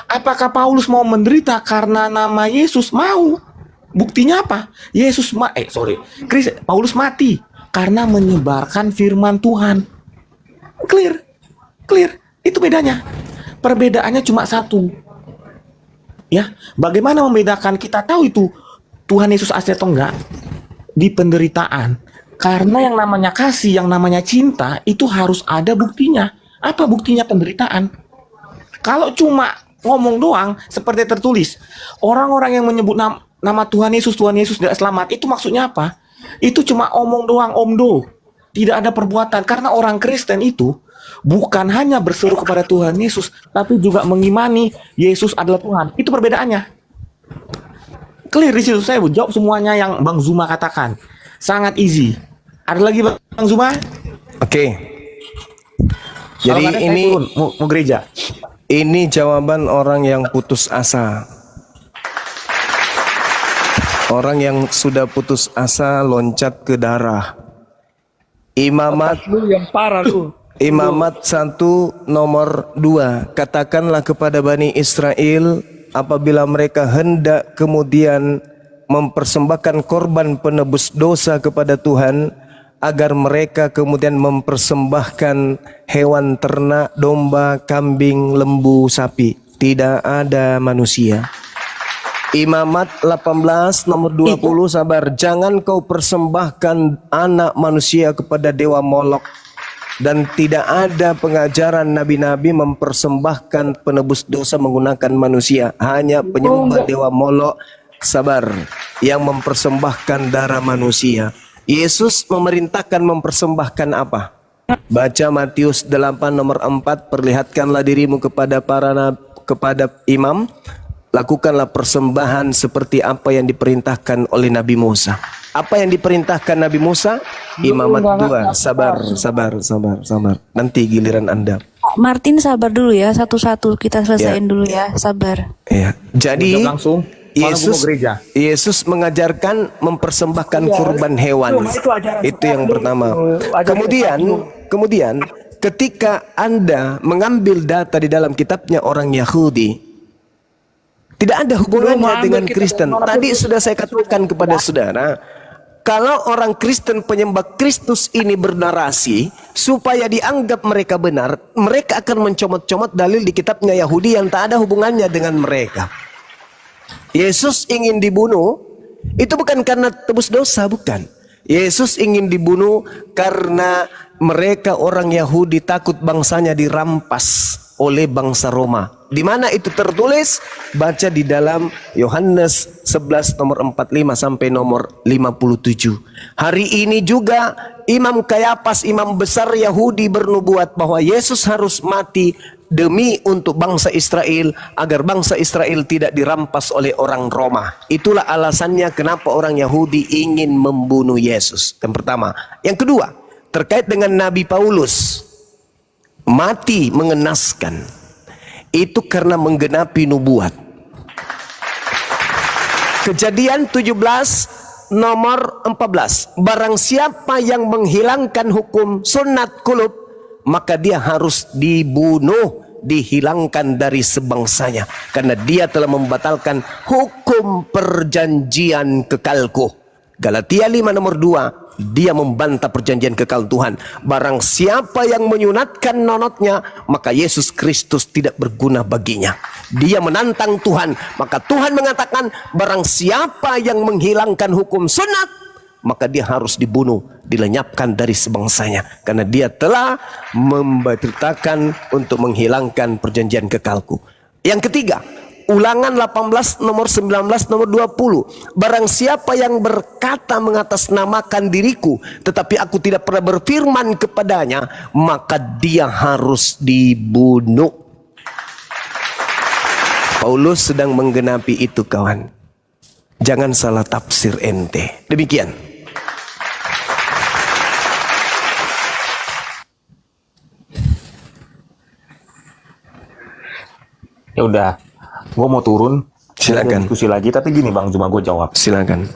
Apakah Paulus mau menderita karena nama Yesus? Mau. Buktinya apa? Paulus mati karena menyebarkan firman Tuhan. Clear. Itu bedanya. Perbedaannya cuma satu. Ya, bagaimana membedakan? Kita tahu itu Tuhan Yesus asli atau enggak di penderitaan. Karena yang namanya kasih, yang namanya cinta itu harus ada buktinya. Apa buktinya penderitaan? Kalau cuma ngomong doang seperti tertulis, orang-orang yang menyebut nama Tuhan Yesus tidak selamat, itu maksudnya apa? Itu cuma omong doang, omdo. Tidak ada perbuatan. Karena orang Kristen itu bukan hanya berseru kepada Tuhan Yesus, tapi juga mengimani Yesus adalah Tuhan. Itu perbedaannya. Clear di situ. Saya jawab semuanya yang Bang Zuma katakan. Sangat easy. Ada lagi Bang Zuma? Oke. Kalau Jadi nggak ada, saya ini turun, mau gereja. Ini jawaban orang yang putus asa. Orang yang sudah putus asa loncat ke darah. Imamat yang parah lu. Imamat 1 nomor 2. Katakanlah kepada Bani Israel apabila mereka hendak kemudian mempersembahkan korban penebus dosa kepada Tuhan, agar mereka kemudian mempersembahkan hewan ternak, domba, kambing, lembu, sapi. Tidak ada manusia. Imamat 18 nomor 20, sabar. Jangan kau persembahkan anak manusia kepada dewa Molok. Dan tidak ada pengajaran nabi-nabi mempersembahkan penebus dosa menggunakan manusia. Hanya penyembah dewa Molok, sabar, yang mempersembahkan darah manusia. Yesus memerintahkan mempersembahkan apa? Baca Matius 8 nomor 4, perlihatkanlah dirimu kepada kepada imam, lakukanlah persembahan seperti apa yang diperintahkan oleh Nabi Musa. Apa yang diperintahkan Nabi Musa? Imamat 2. Sabar. Nanti giliran Anda. Martin sabar dulu ya, satu-satu kita selesaiin dulu ya, sabar. Ya. Jadi Udah langsung. Yesus mengajarkan mempersembahkan kurban hewan. Itu yang pertama. Kemudian ketika Anda mengambil data di dalam kitabnya orang Yahudi, tidak ada hubungannya dengan Kristen. Tadi sudah saya katakan kepada saudara, kalau orang Kristen penyembah Kristus ini bernarasi supaya dianggap mereka benar, mereka akan mencomot-comot dalil di kitabnya Yahudi yang tak ada hubungannya dengan mereka. Yesus ingin dibunuh itu bukan karena tebus dosa, bukan. Yesus ingin dibunuh karena mereka orang Yahudi takut bangsanya dirampas oleh bangsa Roma. Di mana itu tertulis? Baca di dalam Yohanes 11 nomor 45 sampai nomor 57. Hari ini juga Imam Kayafas, imam besar Yahudi, bernubuat bahwa Yesus harus mati demi untuk bangsa Israel, agar bangsa Israel tidak dirampas oleh orang Roma. Itulah alasannya kenapa orang Yahudi ingin membunuh Yesus. Yang pertama. Yang kedua, terkait dengan Nabi Paulus, mati mengenaskan. Itu karena menggenapi nubuat. Kejadian 17 nomor 14. Barang siapa yang menghilangkan hukum sunat kulub, maka dia harus dibunuh, dihilangkan dari sebangsanya, karena dia telah membatalkan hukum perjanjian kekalku. Galatia 5 nomor 2. Dia membantah perjanjian kekal Tuhan. Barang siapa yang menyunatkan nonotnya, maka Yesus Kristus tidak berguna baginya. Dia menantang Tuhan. Maka Tuhan mengatakan, barang siapa yang menghilangkan hukum sunat, maka dia harus dibunuh, dilenyapkan dari sebangsanya, karena dia telah membatalkan untuk menghilangkan perjanjian kekalku. Yang ketiga, Ulangan 18 nomor 19 nomor 20. Barang siapa yang berkata mengatasnamakan diriku, tetapi aku tidak pernah berfirman kepadanya, maka dia harus dibunuh. Paulus sedang menggenapi itu, kawan. Jangan salah tafsir ente. Demikian. Ya udah, gue mau turun. Silakan. Diskusi lagi, tapi gini Bang, cuma gue jawab. Silakan.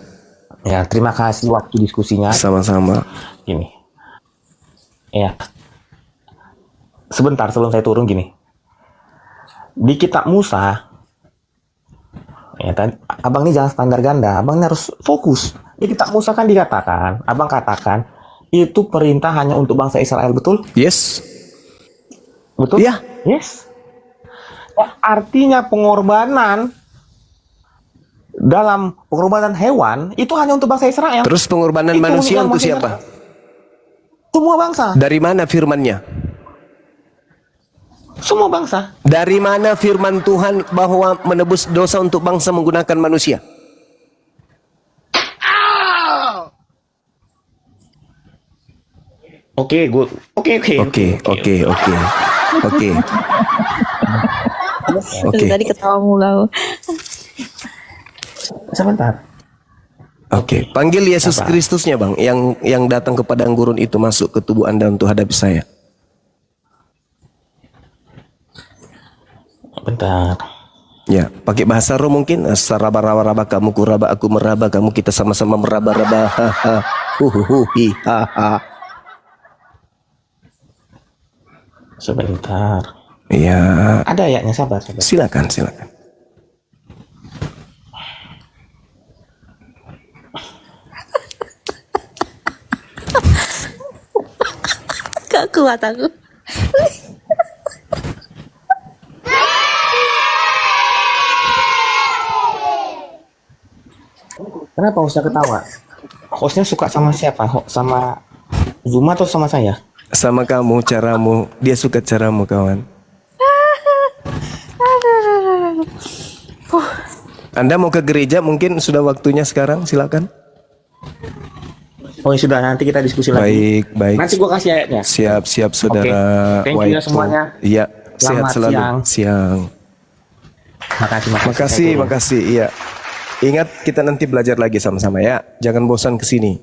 Ya, terima kasih waktu diskusinya. Sama-sama. Gini. Ya. Sebentar sebelum saya turun gini. Di kitab Musa, ya tadi abang ini jangan standar ganda, abang ini harus fokus. Di kitab Musa kan dikatakan, abang katakan itu perintah hanya untuk bangsa Israel, betul? Yes. Betul? Iya. Yes. Ya, artinya pengorbanan dalam pengorbanan hewan itu hanya untuk bangsa Israel. Terus pengorbanan Itu manusia untuk manusia. siapa? Semua bangsa. Dari mana firmannya? Semua bangsa. Dari mana firman Tuhan bahwa menebus dosa untuk bangsa menggunakan manusia? Oke, good. Oke. Tadi ketawa mulu. Sebentar. Oke, panggil Yesus Apa? Kristusnya, Bang, yang datang ke padang gurun itu masuk ke tubuh Anda untuk hadapi saya. Bentar. Ya, pakai bahasa roh mungkin. Saraba-raba kamu kuraba, aku meraba kamu, kita sama-sama meraba-raba. Ha ha. Hi ha ha. Sebentar. Ya, Ada ayatnya, sabar. silakan. Gak kuat aku. Kenapa hostnya ketawa? Hostnya suka sama siapa? Sama Zuma atau sama saya? Sama kamu, caramu. Dia suka caramu, kawan. Anda mau ke gereja, mungkin sudah waktunya sekarang, silakan. Oh ya sudah, nanti kita diskusi lagi. Baik. Nanti gua kasih ayatnya. Siap, saudara. Thank you ya Waipu. semuanya. Iya, sehat Selamat selalu. siang. Makasih. Makasih. Iya. Ingat, kita nanti belajar lagi sama-sama ya. Jangan bosan ke sini.